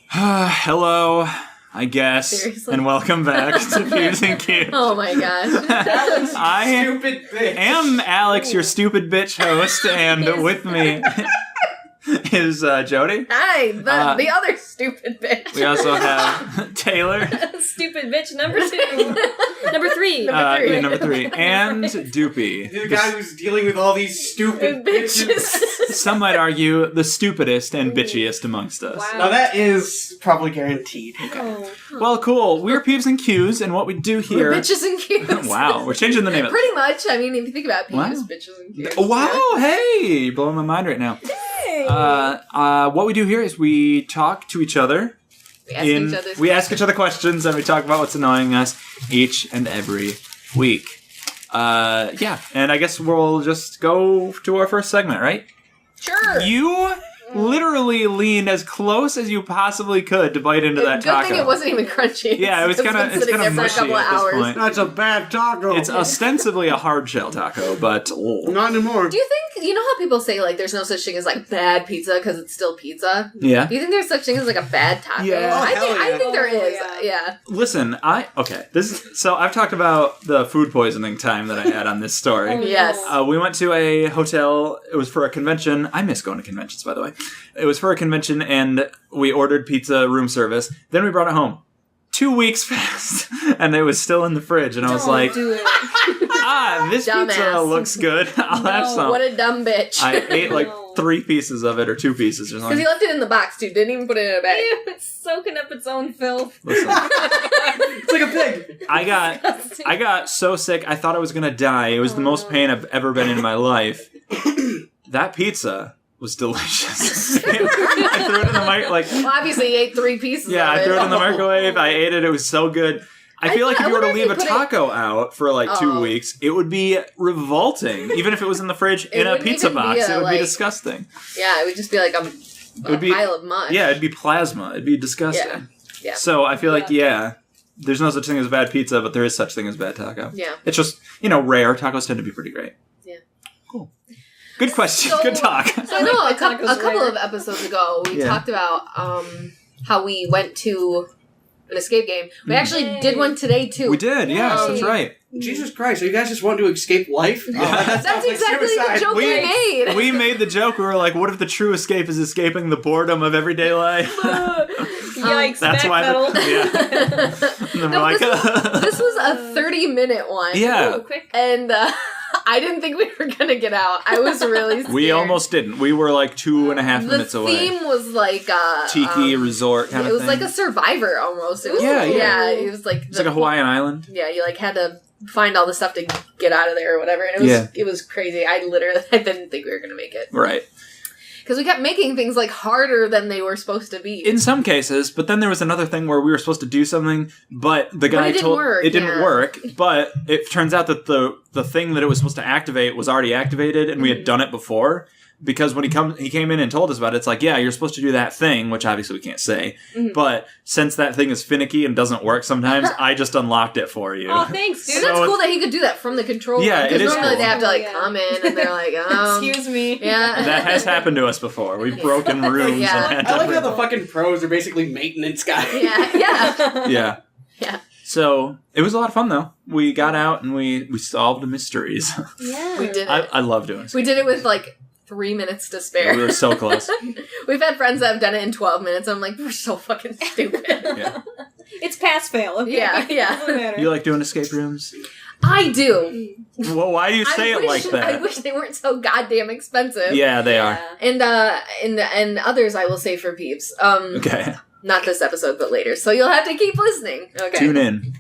Hello, I guess, Seriously? and welcome back to Peeves and Qs. Oh my gosh. Alex, you I stupid bitch. am Alex, your stupid bitch host, and with me is Jody. Hi, the other stupid bitch. We also have Taylor. Stupid bitch number 2. Number 3. Yeah, number 3. And Doopy. The guy who's dealing with all these stupid bitches. Some might argue the stupidest and bitchiest amongst us. Wow. Now that is probably guaranteed. Oh. Well, cool. We're Peeves and Qs, and what we do here... We're bitches and Qs. Wow, we're changing the name of it. Pretty much. I mean, if you think about it, Wow. bitches and Qs. Wow, hey! You're blowing my mind right now. Hey. What we do here is we talk to each other. We ask each other questions and we talk about what's annoying us each and every week. Yeah, and I guess we'll just go to our first segment, right? Sure. You literally leaned as close as you possibly could to bite into that taco. Good thing it wasn't even crunchy. Yeah, it was It's kind of been sitting there for a mushy couple of at this hours. point. That's a bad taco. It's ostensibly a hard shell taco, but Not anymore. Do you think, you know how people say, like, there's no such thing as, like, bad pizza because it's still pizza? yeah. Do you think there's such thing as, like, a bad taco? Yeah. Oh, I hell think there yeah. is. Oh, Yeah. Listen, so I've talked about the food poisoning time that I had on this story. Oh, Yes. no. We went to a hotel. It was for a convention. I miss going to conventions, by the way. It was for a convention, and we ordered pizza room service. Then we brought it home. 2 weeks passed, and it was still in the fridge. And I was Don't like, do it. this pizza Dumbass. looks good. I'll have No. some. What a dumb bitch. I ate like No. 3 pieces of it, or 2 pieces or Because something. he left it in the box, too. Didn't even put it in a bag. Ew, it's soaking up its own filth. Listen, It's like a pig. I got so sick, I thought I was going to die. It was the most pain I've ever been in my life. That pizza was delicious. I threw it in the microwave. Well, obviously, he ate 3 pieces Yeah, of I it. threw it in the microwave. I ate it. It was so good. I feel like if you were to wonder if leave you a put it- taco out for like 2 Oh. weeks, it would be revolting. Even if it was in the fridge in a wouldn't pizza even be box, a, it would be like- disgusting. Yeah, it would just be like a would be- pile of mud. Yeah, it'd be plasma. It'd be disgusting. Yeah. So I feel like, there's no such thing as bad pizza, but there is such thing as bad taco. Yeah. It's just, rare. Tacos tend to be pretty great. Yeah. Cool. Good question. So- Good talk. So I know a couple rare. of episodes ago, we Yeah. talked about how we went to an escape game. We actually Yay. did one today, too. We did, yes, Yay. that's right. Jesus Christ, so you guys just want to escape life? Oh, that That's sounds like exactly suicide. the joke we made. We made the joke. We were like, what if the true escape is escaping the boredom of everyday life? Yikes, That's why backpedal. And then No, we're like, This was a 30-minute one. yeah. Ooh, quick. And I didn't think we were going to get out. I was really scared. We almost didn't. We were like 2.5 minutes The away. theme was like Tiki resort kind it of was thing. like a Survivor almost. It was Yeah, yeah. it was like It's like a Hawaiian island. Yeah, you like had to find all the stuff to get out of there or whatever. And it was crazy. I didn't think we were gonna make it Right. because we kept making things like harder than they were supposed to be. In some cases, but then there was another thing where we were supposed to do something, but the guy it didn't told work, it didn't yeah. work. But it turns out that the thing that it was supposed to activate was already activated, and we had done it before. Because when he came in and told us about it, it's like, yeah, you're supposed to do that thing, which obviously we can't say. Mhm. But since that thing is finicky and doesn't work sometimes, I just unlocked it for you. Oh, thanks, dude. Dude, So that's cool it's- that he could do that from the control. Yeah, room, it is normally cool. they have to like Yeah. come in and they're like, Excuse me. yeah. That has happened to us before. We've broken rooms Yeah. and had to I like how the fucking pros are basically maintenance guys. yeah. Yeah. Yeah. So it was a lot of fun though. We got out and we solved mysteries. Yeah. We did it. I love doing it. We did it with like 3 minutes to spare. We were so close. We've had friends that have done it in 12 minutes. I'm like, we're so fucking stupid. Yeah. It's pass fail. Okay? Yeah, yeah. Doesn't matter. You like doing escape rooms? I do. Well, why do you say it like that? I wish they weren't so goddamn expensive. Yeah, they are. And others I will say for peeps. Okay. Not this episode, but later. So you'll have to keep listening. Okay. Tune in.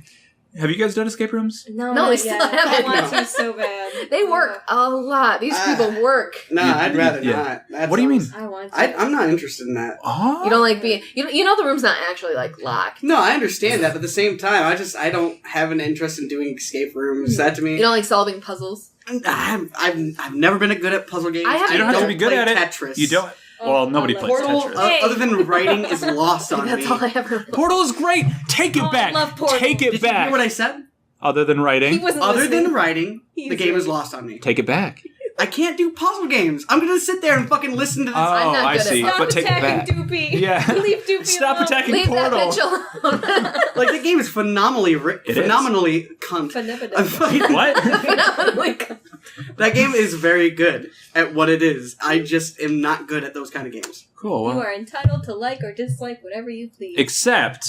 Have you guys done escape rooms? No, not we still yet. haven't. I want to so bad. They work a lot. These people work. Nah, I'd rather Yeah. not. That What do you mean? sounds- I want to. I'm not interested in that. Oh. You don't like being. You know the room's not actually like locked. No, I understand that, but at the same time, I don't have an interest in doing escape rooms. That to me, You don't like solving puzzles. I've never been good at puzzle games. I haven't- You don't have to be good play at it. Tetris. You don't. Well, nobody I plays love Portal, Tetris. Hey. other than writing, is lost on That's me. all I ever. Portal is great. Take it Oh, I back. love Portal. Take it Did you hear back. what I said? Other than He writing, wasn't Other listening. than writing, He's the game is right. lost on me. take it back. I can't do puzzle games. I'm gonna sit there and fucking listen to this. Oh, I'm not I good at see. puzzles. Stop But take it back. attacking Doopy. Yeah. Leave Doopy Stop alone. attacking Leave Portal. that bitch alone. Like, the game is phenomenally cunt. What? Like, That game is very good at what it is. I just am not good at those kind of games. Cool. You Well, are entitled to like or dislike whatever you please. except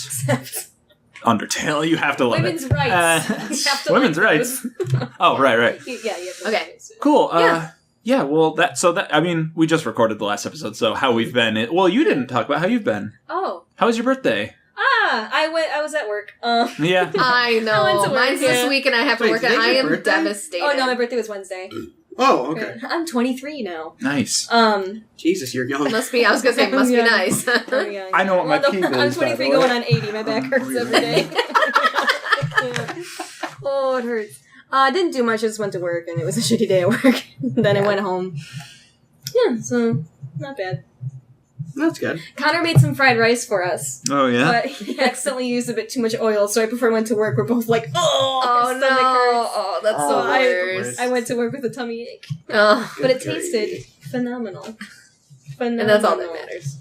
Undertale, you have to love Women's it. rights. You have to Women's like rights. those. Oh, right. Yeah, you have to Okay. Cool. Yeah. Yeah. Well, I mean, we just recorded the last episode, so how we've been. Well, you didn't talk about how you've been. Oh. How was your birthday? I was at work. Yeah. I know. I went to work, Mine's this week and I have to Wait, work and today's I your am birthday? devastated. Oh no, my birthday was Wednesday. Oh, okay. I'm 23 now. Nice. Jesus, you're young. Must be, I was going to say, must be Yeah. nice. Very young. I know what my Well, peeve no, I'm is, by the 23 way. going on 80. My back hurts every day. Oh, it hurts. I didn't do much. I just went to work, and it was a shitty day at work. Then I went home. Yeah, so not bad. That's good. Connor made some fried rice for us, Oh, yeah? but he accidentally used a bit too much oil, so right before I went to work, we're both like, oh, Oh, our no. stomach hurts. Oh, that's Oh, the I- worst. I went to work with a tummy ache, Oh, but it tasted phenomenal. and that's all that matters.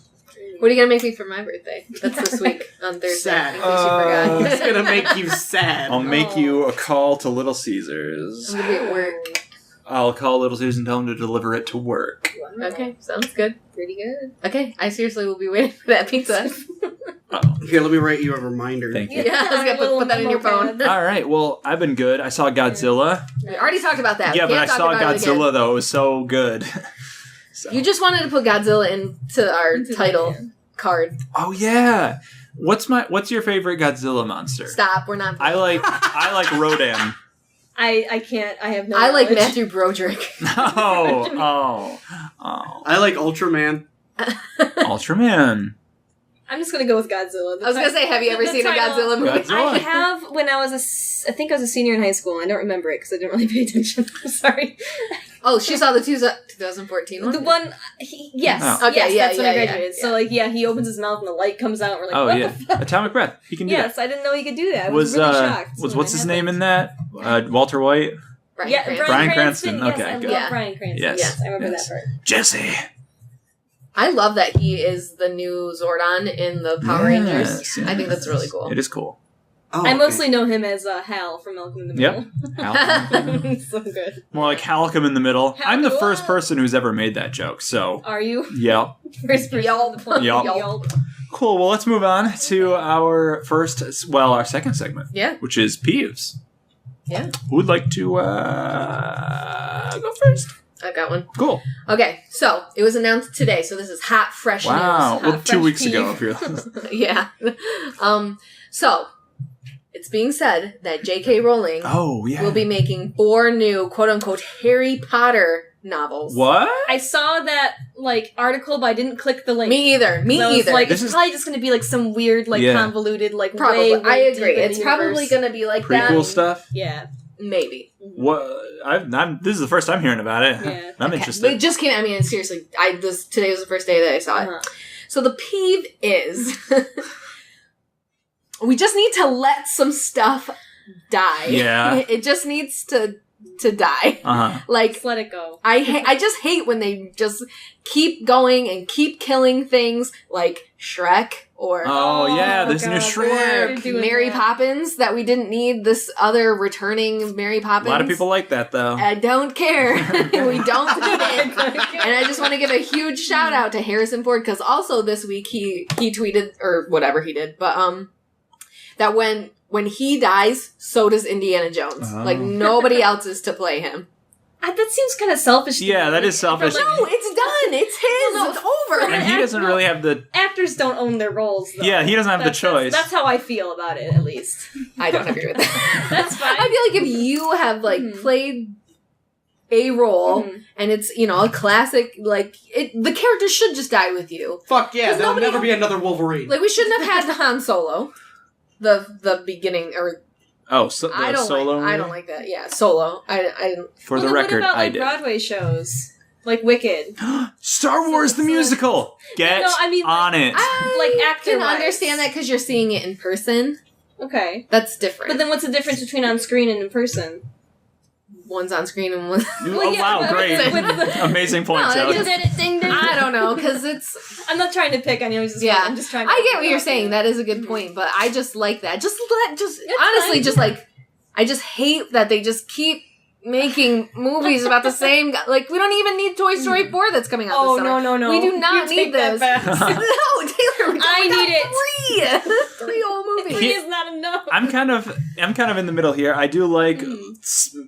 What are you going to make me for my birthday? That's this week on Thursday. Sad. In case you forgot. It's gonna make you sad. I'll make Oh. you a call to Little Caesars. I'm going to be at work. I'll call Little Caesars and tell them to deliver it to work. Okay, sounds good. Pretty good. Okay, I seriously will be waiting for that pizza. Uh-oh. Here, let me write you a reminder. Thank you. Yeah, I was going to put that in your phone. All right, well, I've been good. I saw Godzilla. We already talked about that. Yeah, We but I can't talk saw about it again. Godzilla, though. It was so good. So. You just wanted to put Godzilla into our title card. Oh, yeah. What's your favorite Godzilla monster? Stop, we're not. I like Rodan. I can't. I have no. I like knowledge. Matthew Broderick. Oh. I like Ultraman. Ultraman. I'm just gonna go with Godzilla. I was gonna say, have you ever The seen a title- Godzilla movie? Godzilla. I have when I was I think I was a senior in high school. I don't remember it because I didn't really pay attention. I'm sorry. Oh, she saw the 2014 one? The one, yes, Oh. Okay, yes, yeah, that's when yeah, I graduated. yeah. So like, yeah, he opens his mouth and the light comes out. And we're like, Oh, what yeah. the fuck? Atomic Breath. He can do Yes, I didn't know he could do that. I that. was really shocked. Was when what's it his name in happened. that? Walter White? Bryan Yeah, Cranston. Bryan Bryan Cranston. Cranston, Yes, okay, I good. love Bryan Cranston. Yes. Yes, I remember Yes. that part. Jesse. I love that he is the new Zordon in the Power Rangers. Yes, I think that's really cool. It is cool. Oh, I okay. mostly know him as Hal from Malcolm in the Yep. Middle. Halcom. So good. More like Halcom in the middle. I'm the Halcom. first person who's ever made that joke, so Are you? yeah. First person on the planet. Yelp. Yelp. Cool. Well, let's move on to our second segment, Yeah, which is Peeves. yeah. Who would like to go first? I got one. Cool. Okay, so it was announced today, so this is hot, fresh Wow. news. Well, Hot, 2 fresh weeks ago, peeve. if you're Yeah. So, it's being said that J.K. Rowling Oh, yeah. will be making 4 new, quote-unquote, Harry Potter novels. What? I saw that article, but I didn't click the link. Me either. Me So I was either. Like, This it's is- probably just going to be some weird, Yeah. convoluted, Probably. way, I way agree. deep in It's the probably universe. going to be like Prequel that. stuff? Yeah. Maybe. What? This is the first I'm hearing about it. Yeah. I'm Okay. interested. But it just came. I mean, seriously. Today was the first day that I saw it. Uh-huh. So the peeve is, we just need to let some stuff die. Yeah. It just needs to die. Uh-huh. Like, Just let it go. I just hate when they just keep going and keep killing things like Shrek or Oh, yeah, this new God, Shrek. we're or doing Mary that. Poppins, that we didn't need this other returning Mary A Poppins. lot of people like that, though. I don't care. We don't need it. And I just want to give a huge shout out to Harrison Ford, because also this week he tweeted, or whatever he did, but that when he dies, so does Indiana Jones. Oh. Like, nobody else is to play him. That seems kind of selfish. to Yeah, me. that is selfish. No, it's done. It's his. No, It's over. And he doesn't really have the... Actors don't own their roles, though. Yeah, he doesn't have the choice. That's how I feel about it, at least. I don't agree with that. That's fine. I feel like if you have played a role Mhm. and it's a classic, the character should just die with you. Fuck yeah, 'Cause there'll nobody- never be another Wolverine. Like, we shouldn't have had Han Solo. The beginning, or Oh, so, I don't Solo? like. I don't like that. Yeah, Solo. I For the Well, then record, what about, I did. Broadway shows? Like Wicked. Star Wars the So- musical! Get No, I mean, on it! I can actor-wise. understand that because you're seeing it in person. Okay. That's different. But then what's the difference between on screen and in person? one's on screen and one. Oh, wow, great. Amazing point, No, Joe. they just- Ding, ding. I don't know, because it's. I'm not trying to pick on you. I'm just trying to. I get what you're saying. That is a good point, but I just like that. Honestly, fine. just like, I just hate that they just keep making movies about the same guy. Like, we don't even need Toy Story 4 that's coming out this summer. No. We do not You need take that this. back. No, Taylor, we I got need it. Three whole movies. Three is not enough. I'm kind of in the middle here. I do like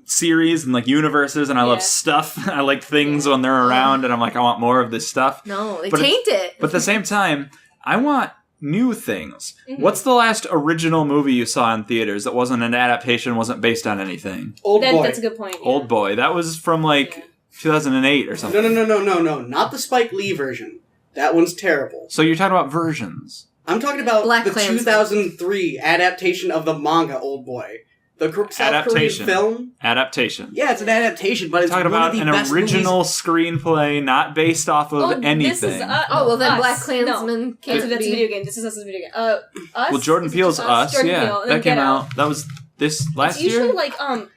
series and like universes, and I love Yeah. stuff. I like things when they're around, and I'm like, I want more of this stuff. No, they But taint it. But at the same time, I want new things. Mm-hmm. What's the last original movie you saw in theaters that wasn't an adaptation, wasn't based on anything? Old Boy. That's a good point. Yeah. Old Boy. That was from like 2008 or something. No. Not the Spike Lee version. That one's terrible. So you're talking about versions. I'm talking about Black the Klansman. 2003 adaptation of the manga Old Boy. The South Korean Adaptation. film. Adaptation. Yeah, it's an adaptation, but it's Talking one about of the an best original screenplay, not based off of anything. This is, Oh, well, then Us. Black Klansman No, can't that's a be. video game. This is us as a video game. Us? Well, Jordan Is it Peele's just Us, Jordan yeah, Peele, and that then came Get out. That was this last It's usually year. like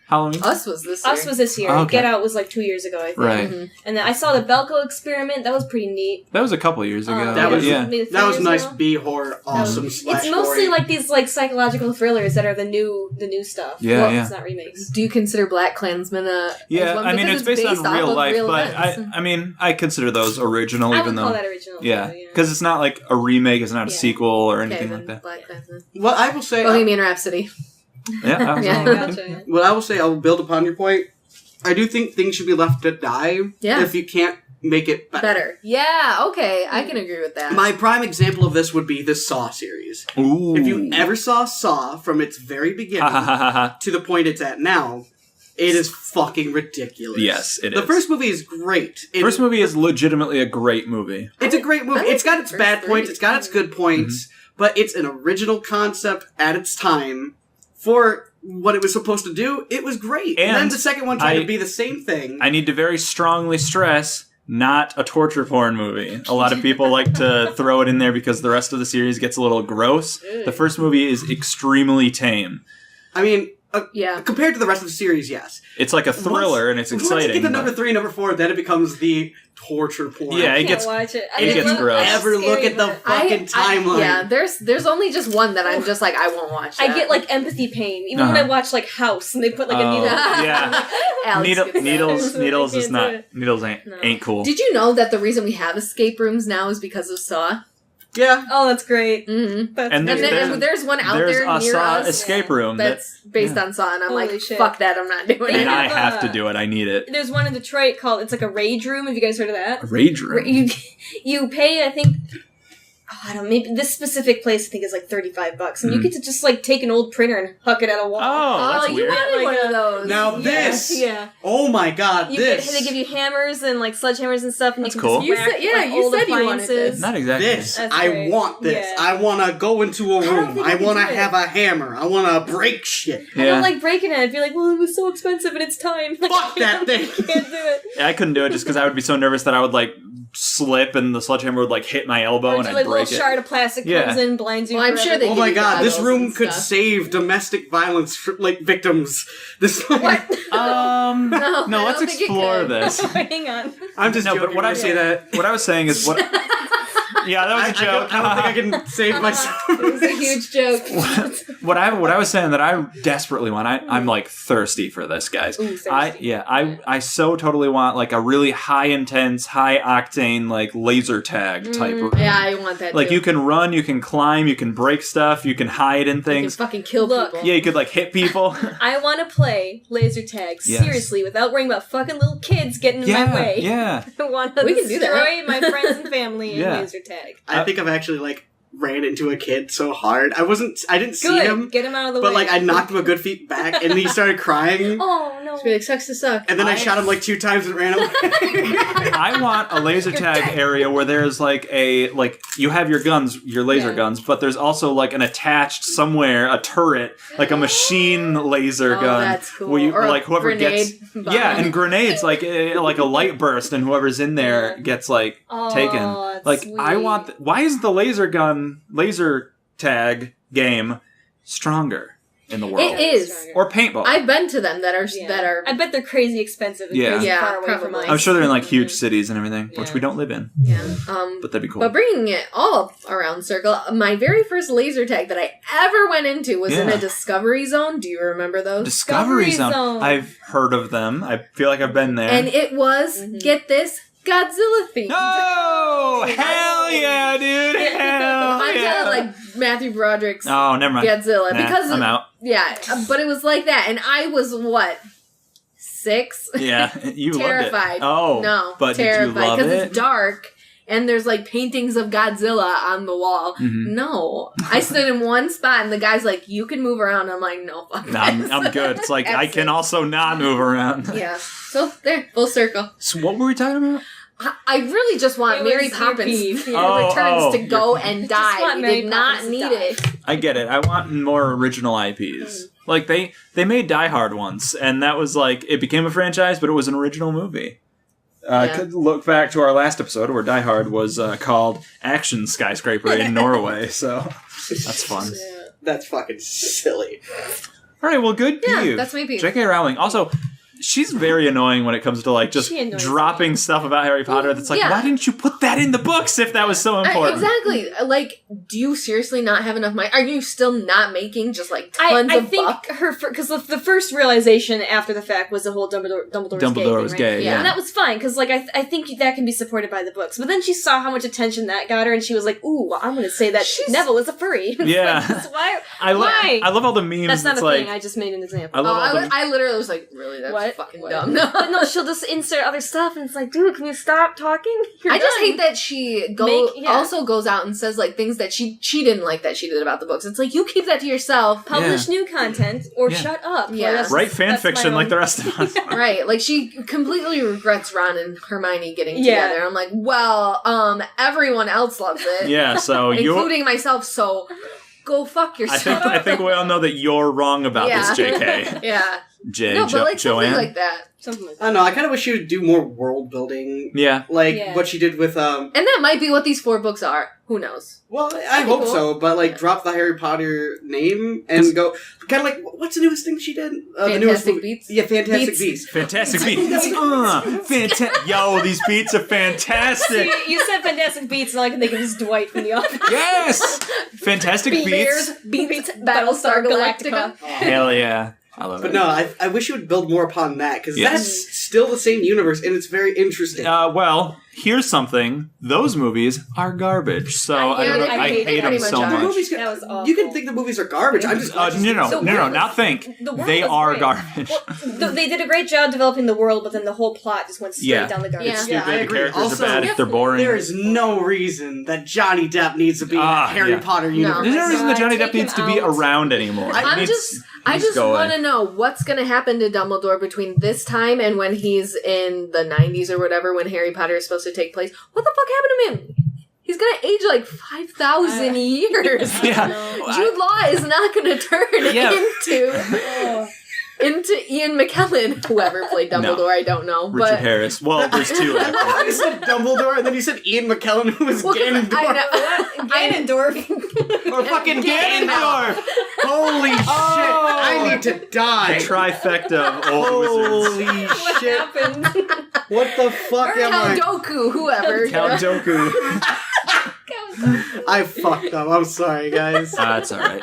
Halloween. Us was this year. Us was this year. Oh, okay. Get Out was like 2 years ago, I think. Right. Mhm. And then I saw the Belko experiment. That was pretty neat. That was a couple years ago. That was- yeah. maybe 3 That was years nice ago. B horror, awesome slash It's mostly story. like these like psychological thrillers that are the new stuff. Yeah, Well, yeah. It's not remakes. Do you consider Black Klansman Yeah, as one? I mean, Because it's based on off real of life, real but events. I mean, I consider those original, I even would though. call that original. Yeah, too, because it's not like a remake, it's not a Yeah. sequel or Okay, anything then like that. Black Klansman. What I will say, Bohemian Rhapsody. Yeah, that was Yeah. all Yeah, right. gotcha. what I will say, I'll build upon your point. I do think things should be left to die Yeah. if you can't make it Better. Yeah, okay. I can agree with that. My prime example of this would be the Saw series. Ooh. If you ever saw Saw from its very beginning Ha ha ha ha ha. to the point it's at now, it is fucking ridiculous. Yes, it The is. first movie is great. First movie is legitimately a great movie. It's a great movie. I like It's got the its first bad three. points, it's got its good points, but it's an original concept at its time for what it was supposed to do. It was great. And then And the second one tried I- to be the same thing. I need to very strongly stress, not a torture porn movie. A lot of people like to throw it in there because the rest of the series gets a little gross. The first movie is extremely tame. I mean, Yeah. compared to the rest of the series, yes. It's like a thriller and it's Once you exciting. get to but- number 3, number 4, then it becomes the torture porn. Yeah, it Can't gets watch it. it gets gross. Ever look at the fucking timeline. Yeah, there's only just one that I'm just like, I won't watch that. I get like empathy pain even when I Uh-huh. watch like House and they put like a Oh, needle. yeah. Alex Needle, gets that. needles I is can't not do it. needles ain't No. ain't cool. Did you know that the reason we have escape rooms now is because of Saw? Yeah. Oh, that's great. Mm-hmm. That's And And there's one out There's there a near Saw us escape room that, that's based on Saw, and I'm Holy like, shit. fuck that, I'm not doing and it. I have have to a- do it. I need it. There's one in Detroit called it's like a rage room. Have you guys heard of that? Rage room. You pay, I think. Oh, I don't. Maybe this specific place I think is like $35, and you Mhm. get to just like take an old printer and huck it at a wall. Oh, that's you weird. wanted one of those. Now Yeah, this. yeah. Oh my god, this. They give you hammers and like sledgehammers and stuff, and That's you can cool. just You whack, said- yeah, like, you old said you wanted appliances. Not exactly. This. That's I great. want this. Yeah. I want to go into a don't room. think I I can want to do it. have a hammer. I want to break shit. I Yeah. don't like breaking it. I'd be like, well, it was so expensive and it's time. Like, Fuck that thing. I can't do it. I couldn't do it just because I would be so nervous that I would like slip and the sledgehammer would like hit my elbow Or and do I'd like a little break it. shard of plastic Yeah. comes in, blinds you. Well, I'm forever. sure they Oh my give you god, this goggles room and could stuff. save domestic violence like victims. This What? No, I let's don't think it explore could. this. Hang on. I'm just No, joking but what when I I say that. What I was saying is what. Yeah, that was a joke. I don't think I can save myself. It was a huge joke. what I was saying that I desperately want. I'm like thirsty for this, guys. Ooh, thirsty. I so totally want like a really high intense, high octane like laser tag type. Yeah, I want that Like too. you can run, you can climb, you can break stuff, you can hide in You can things. fucking kill Look. people. Yeah, you could like hit people. I want to play laser tag Yes. seriously without worrying about fucking little kids getting in my way. yeah. I want to We can do that. destroy my friends and family in Yeah. laser tag. I think I've actually like ran into a kid so hard. I didn't see Good. him, Get him out of the but way. like I knocked him a good feet back and he started crying. Oh no. Just be like, sucks to suck. And then I shot him like 2 times and ran away. I want a laser tag area where there's like you have your guns, your laser Yeah. guns, but there's also like an attached somewhere a turret, like a machine laser Oh, gun. that's cool. Where you Or a like whoever grenade gets bomb. yeah, and grenades like a light burst, and whoever's in there gets like Oh, taken. that's Like I sweet. want. Why is the laser tag game stronger? in the world. It is. Or paintball. I've been to them that are. I bet they're crazy expensive and Yeah. crazy Yeah, far away from probably. us. I'm sure they're in like huge cities and everything, which Yeah. we don't live in. Yeah. But that'd be cool. But bringing it all around circle, my very first laser tag that I ever went into was in Yeah. a Discovery Zone. Do you remember those? Discovery Discovery Zone. Zone. I've heard of them. I feel like I've been there. And it was, get this, Godzilla themed. Oh, hell yeah, dude! Hell I'm yeah! talking like Matthew Broderick's Oh, never mind. Godzilla. Nah, Because I'm out. Yeah, but it was like that. And I was, what, 6? Yeah, you Terrified. loved it. Oh, No, but terrified. did you love Because it? it's dark. And there's like paintings of Godzilla on the wall. Mhm. No. I stood in one spot and the guy's like, you can move around. I'm like, no, fuck No, I'm this. good. It's like, I That's can it. also not move around. Yeah. So, there, full circle. So what were we talking about? I really just want It Mary was your Poppins peeve. Returns to go and die. want We Mary did not Poppins to need die. it. I get it. I want more original IPs. Like, they made Die Hard once, and that was like, it became a franchise, but it was an original movie. Yeah. Could look back to our last episode where Die Hard was called Action Skyscraper in Norway, so that's fun. That's fucking silly. All right, well, good Yeah, peeve. that's my peeve. J.K. Rowling. Also, she's very annoying when it comes to like just She annoys dropping stuff about Harry Potter. That's like, yeah. why didn't you put that in the books if that was so important? Exactly. Like, do you seriously not have enough money? Are you still not making just like tons I of think buck? her because the first realization after the fact was the whole Dumbledore was thing, gay, right? yeah. And that was fine because like I think that can be supported by the books. But then she saw how much attention that got her, and she was like, "Ooh, well, I'm going to say that Neville is a furry." Yeah. Like, why? I Why? love all the memes. That's not it's a like, thing. I just made an example. I love all the I literally was like, really? That's What? fucking What? dumb. But no, she'll just insert other stuff, and it's like, dude, can you stop talking? You're I just done. hate that she Yeah. also goes out and says like things that she didn't like that she did about the books. It's like, you keep that to yourself. Publish new content or Yeah. shut up. Yeah. Like, that's- write fan that's my fiction like own- the rest of us. Right. Like, she completely regrets Ron and Hermione getting Yeah. together. I'm like, well, everyone else loves it. Yeah, so you. Including myself, so go fuck yourself. I think we all know that you're wrong about Yeah. this, J.K. Yeah. J. No, but like something Joanne. like that. Something like I that. don't know. I kind of wish she would do more world building, Yeah. like Yeah. what she did with. And that might be what these 4 books are. Who knows? Well, I That'd be hope cool. so, but like Yeah. drop the Harry Potter name and go kind of like what's the newest thing she did? The newest Fantastic movie. Beats? Yeah, Fantastic Beats. Beasts. Fantastic beats. Yo, these beats are fantastic. You said Fantastic Beats, and all I can think of is Dwight from The Office. Yes! Fantastic beats. Bears beats Battlestar Galactica. Hell yeah. I love But it. no, I wish you would build more upon that because Yes. that's still the same universe and it's very interesting. Well, here's something. Those movies are garbage. So I Yeah, I they hate them pretty so much are. The much. movies, That was awful. you can think the movies are garbage. I'm just glad you No, still- not think. The world They was are great. garbage. Well, they did a great job developing the world, but then the whole plot just went straight Yeah. down the garbage. Yeah. Stupid. Yeah, I the agree. characters Also, are bad if they're boring. There is no reason that Johnny Depp needs to be in the Harry yeah. Potter universe. There's no reason that Johnny Take Depp needs him to be out. around anymore. I just go want away. to know what's going to happen to Dumbledore between this time and when he's in the 90s or whatever, when Harry Potter is supposed to take place. What the fuck happened to him? He's going to age like 5,000 years. Yeah. Jude Law is not going to turn Yeah. into Ian McKellen, whoever played Dumbledore. No. I don't know, Richard but Harris. Well, there's 2. I love how you said Dumbledore and then you said Ian McKellen, who was Well, 'cause Ganondorf. I know. Ganondorf. Or fucking Ganondorf! Holy shit! Oh. I need to The die. trifecta of old wizards. Holy What shit! happened? What the fuck Or am I? Count Dooku, whoever. Count Dooku. I fucked up. I'm sorry, guys. That's all right.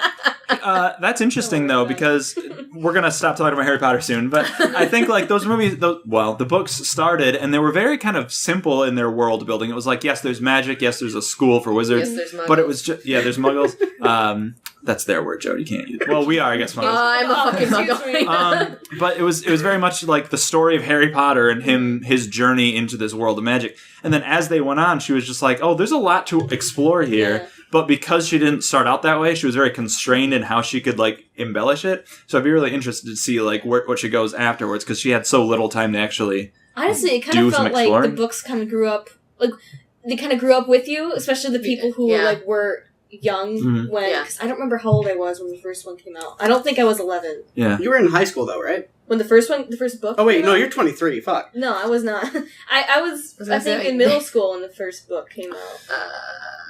That's interesting though, because we're gonna stop talking about Harry Potter soon. But I think like those movies, the books started and they were very kind of simple in their world building. It was like, yes, there's magic, yes, there's a school for wizards, Yes, there's but it muggles. was just there's muggles. That's their word, Joe. You can't use it. Well, we are, I guess, muggles. I'm a fucking excuse me. muggle. But it was very much like the story of Harry Potter and his journey into this world of magic. And then as they went on, she was just like, oh, there's a lot to explore here. Yeah. But because she didn't start out that way, she was very constrained in how she could like embellish it. So I'd be really interested to see like what she goes afterwards because she had so little time to actually. Honestly, it kind Do of some felt like exploring? the books kind of grew up, like, they kind of grew up with you, especially the people who Yeah. were young Mhm. when, Yeah. because I don't remember how old I was when the first one came out. I don't think I was 11. Yeah. You were in high school though, right? When the first book. Oh wait, came no, out? you're 23. Fuck. No, I was not. I was Was I I think saying? in middle school when the first book came out.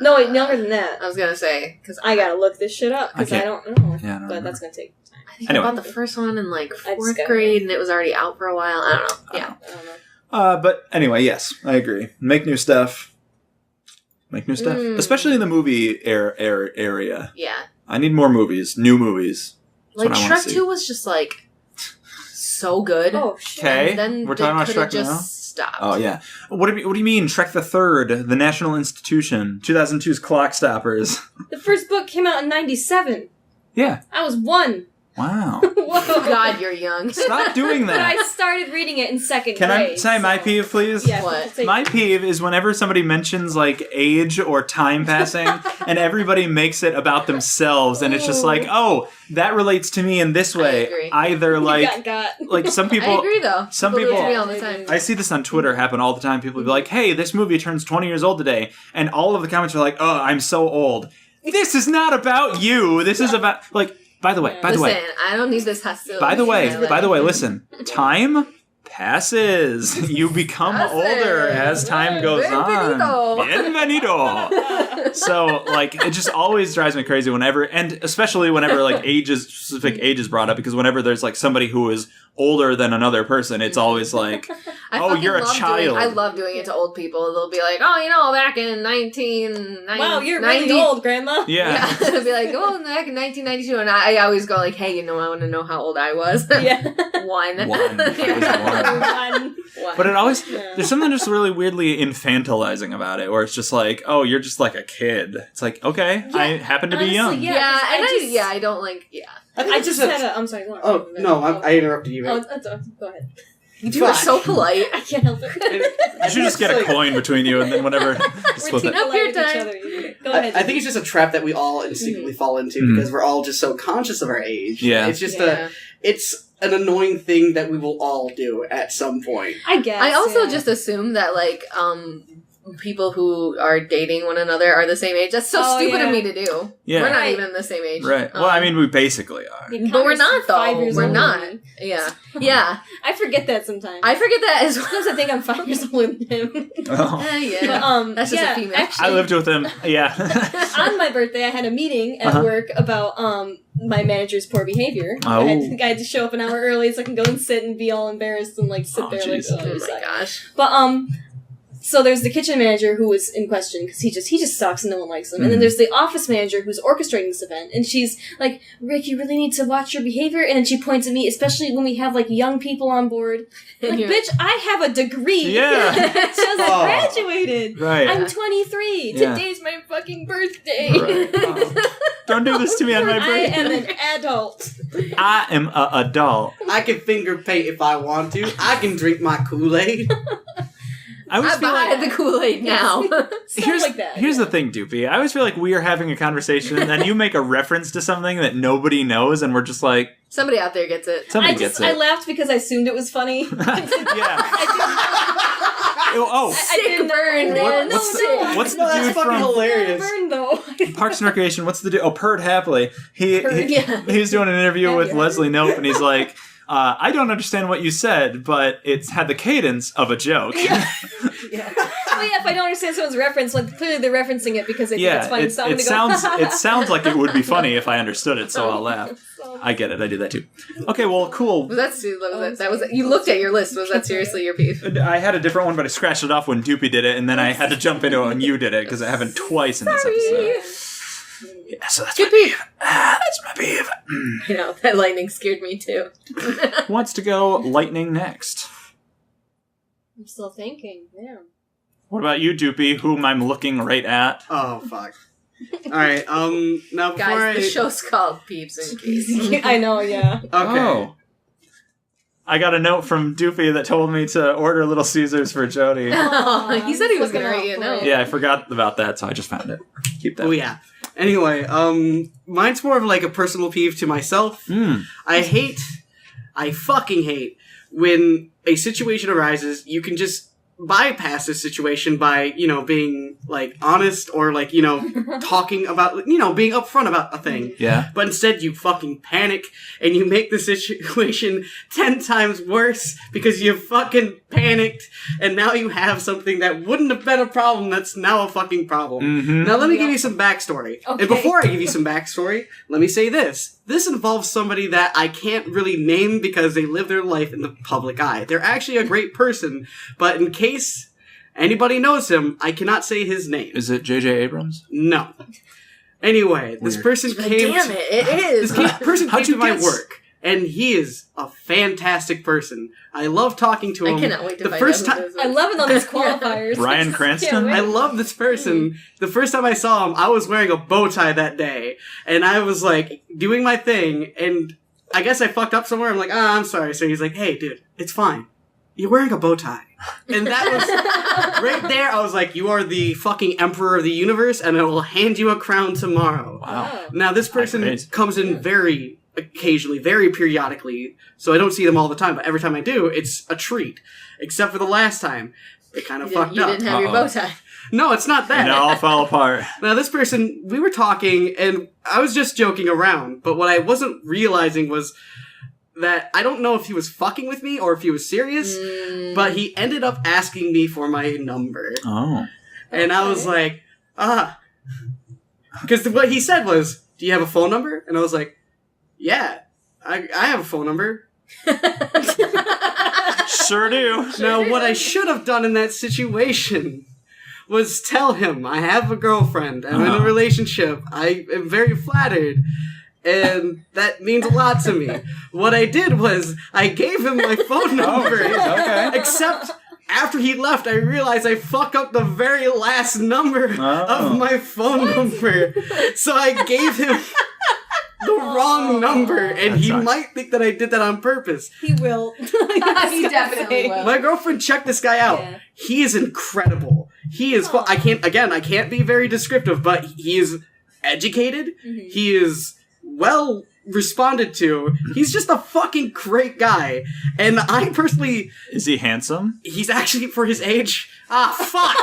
No, wait, younger than that. I was gonna say because I gotta look this shit up because I Okay. don't know. Yeah, I don't but remember. that's gonna take time. I think Anyway. I bought the first one in like I just 4th got it. grade, and it was already out for a while. I don't know. Yeah. I don't know. But anyway, yes, I agree. Make new stuff. Make new stuff. Especially in the movie area. Yeah. I need more movies. New movies. That's Like what I wanna Shrek see. 2 was just like so good. Oh shit. Okay. And then We're talking about they coulda Shrek just now? stopped. Oh, yeah. What do you mean, Shrek the Third, The National Institution, 2002's Clock Stoppers? The first book came out in 97. Yeah. I was 1. Wow. Oh God, you're young. Stop doing But I that. started reading it in 2nd Can I grade. say my so- peeve, please? Yeah. What? say- My peeve is whenever somebody mentions, like, age or time passing, and everybody makes it about themselves, and it's just like, oh, that relates to me in this way. agree. Either, You like, got. like some people... I agree, though. some do it to people- me all the time. I see this on Twitter happen all the time. People be like, hey, this movie turns 20 years old today. And all of the comments are like, oh, I'm so old. This is not about you. This is about, like, by the way, Listen, I don't need this hostility. by the way, in my by the life. way, listen. Time passes. You become Passes. older as time goes Bienvenido. on. Bienvenido. So, like, it just always drives me crazy whenever, and especially whenever, like, specific age is brought up, because whenever there's, like, somebody who is older than another person, it's always like, I oh, fucking you're a love child. I love doing it to old people. They'll be like, oh, back in 1990. Wow, you're really old, Grandma. yeah. They'll be like, oh, back in 1992. And I always go like, hey, I want to know how old I was. Yeah. One. One. It was one. One. But it always, Yeah. there's something just really weirdly infantilizing about it, where it's just like, oh, you're just like a kid. It's like, okay, I happen to be honestly, young. yeah. Yeah, 'cause and I just- I don't like, yeah. I just had a. I'm sorry. Go on. Oh no, I interrupted you. Oh, Man. go ahead. You are so polite. I can't help it. You should just get a coin between you, and then whenever split We're it. Up polite your with each time. other. Go ahead. I think it's just a trap that we all instinctively fall into Mhm. because we're all just so conscious of our age. Yeah. It's just Yeah. it's an annoying thing that we will all do at some point. I guess. I also yeah. just assume that, like, people who are dating one another are the same age. That's so Oh, stupid yeah. of me to do. Yeah. We're not Right. even the same age. Right. Well, I mean, we basically are. Yeah, But we're Connor's not, though. 5 years We're older not. than me. Yeah. Yeah. I forget that sometimes. I forget that as well. Sometimes I think I'm 5 years older than him. Oh. Yeah. But, That's just a yeah, female. Actually, I lived with him. Yeah. on my birthday, I had a meeting at Uh-huh. work about my manager's poor behavior. Oh. I had to show up an hour early so I can go and sit and be all embarrassed and like sit Oh, there jeez. like, Oh you my suck. gosh. But so there's the kitchen manager who was in question because he just sucks and no one likes him. And then Mhm. there's the office manager who's orchestrating this event, and she's like, "Rick, you really need to watch your behavior." And then she points at me, especially when we have like young people on board. Like, And you're- bitch, I have a degree. Yeah. She hasn't Oh. graduated. Right. I'm 23. Yeah. Today's my fucking birthday. Right. Don't do this to me on my I birthday. am an adult. I am an adult. I can finger paint if I want to. I can drink my Kool-Aid. I always I feel buy like the Kool-Aid now. here's like that. here's yeah. the thing, Doopy. I always feel like we are having a conversation, and then you make a reference to something that nobody knows, and we're just like, Somebody out there gets it. somebody I gets it. laughed because I assumed it was funny. Yeah. I Oh, Sick didn't know- burn, man. what's Sick. the, what's No, the that's dude fucking from hilarious. Burn though. Parks and Recreation? What's the dude? Oh, Perd Hapley. He Yeah. was doing an interview with Yeah. Leslie Knope, and he's like, I don't understand what you said, but it's had the cadence of a joke. Yeah. Well, yeah, if I don't understand someone's reference, like clearly they're referencing it because they think Yeah, it's funny. So I'm it gonna sounds go. it sounds like it would be funny if I understood it, so I'll laugh. I get it. I do that too. Okay, well, cool. Was that was you looked at your list. Was that seriously your peeve? I had a different one, but I scratched it off when Doopy did it, and then I had to jump into it when you did it because it happened twice in this episode. Yeah, so that's Good my peeve. That's my peeve. You know, that lightning scared me too. Who wants to go lightning next? I'm still thinking. Yeah. What about you, Doopy, whom I'm looking right at? Oh fuck. All right. Now before Guys, the show's called Peeves and Qs. I know. Yeah. Okay. Oh. I got a note from Doopy that told me to order Little Caesars for Jody. Oh, he said he was Looking going to out write you a for note. it. Yeah, I forgot about that, so I just found it. Keep that. Oh yeah. Anyway, mine's more of like a personal peeve to myself. Mm. I fucking hate when a situation arises. You can just bypass this situation by, being, like, honest or, like, talking about, being upfront about a thing. Yeah. But instead you fucking panic and you make the situation 10 times worse because you fucking panicked and now you have something that wouldn't have been a problem that's now a fucking problem. Mm-hmm. Now let me give you some backstory. Okay. And before I give you some backstory, let me say this. This involves somebody that I can't really name because they live their life in the public eye. They're actually a great person, but in case anybody knows him, I cannot say his name. Is it J.J. Abrams? No. Anyway, this Weird. person came... Damn it is. This person How'd came you to my guess? work, and he is a fantastic person. I love talking to him. I cannot wait to the find first out time. who this I is. love it on these qualifiers. Bryan Cranston? I love this person. The first time I saw him, I was wearing a bow tie that day, and I was like doing my thing, and I guess I fucked up somewhere. I'm like, I'm sorry. So he's like, hey, dude, it's fine. You're wearing a bow tie. And that was right there. I was like, you are the fucking emperor of the universe, and I will hand you a crown tomorrow. Wow. Now, this person Great. comes in very occasionally, very periodically, so I don't see them all the time, but every time I do, it's a treat. Except for the last time. It kind of fucked You up. didn't have your bow tie. No, it's not that. And it all fell apart. Now, this person, we were talking, and I was just joking around, but what I wasn't realizing was that I don't know if he was fucking with me or if he was serious, but he ended up asking me for my number. Oh. And I was like, because what he said was, do you have a phone number? And I was like, yeah, I have a phone number. Sure do. Now, what I should have done in that situation was tell him I have a girlfriend. I'm in a relationship. I am very flattered. And that means a lot to me. What I did was I gave him my phone number. Okay. Except after he left, I realized I fucked up the very last number of my phone number. So I gave him the wrong number, and That he sucks. might think that I did that on purpose. He will. He definitely will. My girlfriend checked this guy out. Yeah. He is incredible. He is. I can't be very descriptive, but he is educated. Mm-hmm. He is well responded to. He's just a fucking great guy. And I personally, Is he handsome? he's actually for his age. Fuck.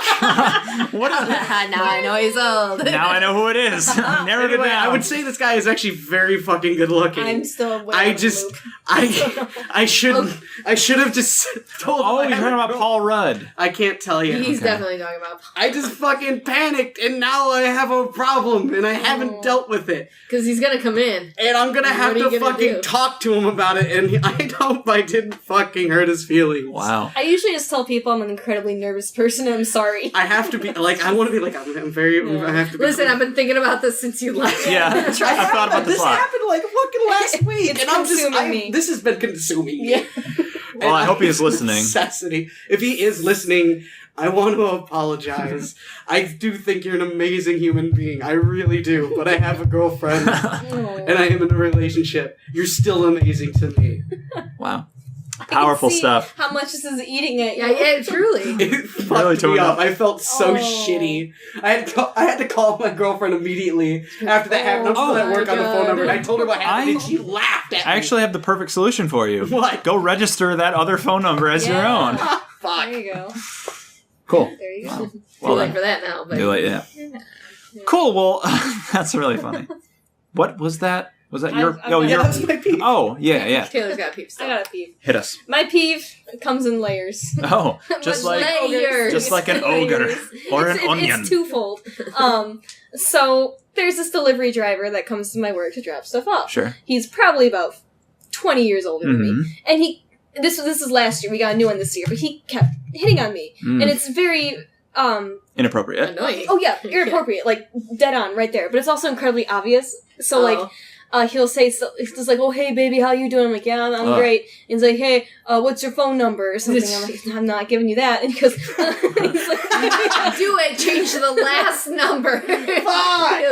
What is Now I know he's old. Now I know who it is. Narrowed it Anyway, down. I would say this guy is actually very fucking good looking. I'm still way I out of the just, loop. I should have just told him. Oh, I you're have talking a about girl- Paul Rudd. I can't tell you. He's Okay. definitely talking about I just fucking panicked, and now I have a problem, and I haven't dealt with it. because he's gonna come in. And I'm gonna have What are to you gonna fucking do? talk to him about it, and I hope I didn't fucking hurt his feelings. Wow. I usually just tell people I'm an incredibly nervous person and I'm sorry. I have to be, like, I want to be like, I'm very, I have to be. Listen, I've been thinking about this since you left. Yeah. I thought about This this a lot. happened like fucking last week, It's and I'm just, consuming me. this has been consuming me. Yeah. Well, I hope he's listening. Necessity. If he is listening, I want to apologize. I do think you're an amazing human being. I really do. But I have a girlfriend, and I am in a relationship. You're still amazing to me. Wow. I can Powerful see stuff. How much this is eating at you. Yeah, truly. It fucked Really tore me it up. up. I felt so Oh. shitty. I had to call my girlfriend immediately after that happened. I'm still Oh at work my on the phone God. number, and I told her what happened, I- and she laughed at me. I actually have the perfect solution for you. What? Go register that other phone number as your Yeah. own. Fuck. There you go. Cool. There you go. Wow. Too Well late then. for that now. But Too late, yeah. Cool. Well, that's really funny. What was that? Was that your? I've Oh, got- Yeah, your. that was my peeve. Oh, yeah, yeah. Taylor's got peeps. I got a peeve. Hit us. My peeve comes in layers. Oh, just Much like layers. just like an ogre or an onion. It's twofold. So there's this delivery driver that comes to my work to drop stuff off. Sure. He's probably about 20 years older than Mhm. me, and this is last year. We got a new one this year, but he kept hitting on me, Mm. and it's very Inappropriate. Annoying. oh yeah, inappropriate, like dead on right there. But it's also incredibly obvious. So like. He'll say, he's just like, oh, hey, baby, how you doing? I'm like, yeah, I'm great. And he's like, hey, what's your phone number? Or something. I'm like, I'm not giving you that. And he goes, he's like, do it. Change the last number. You'll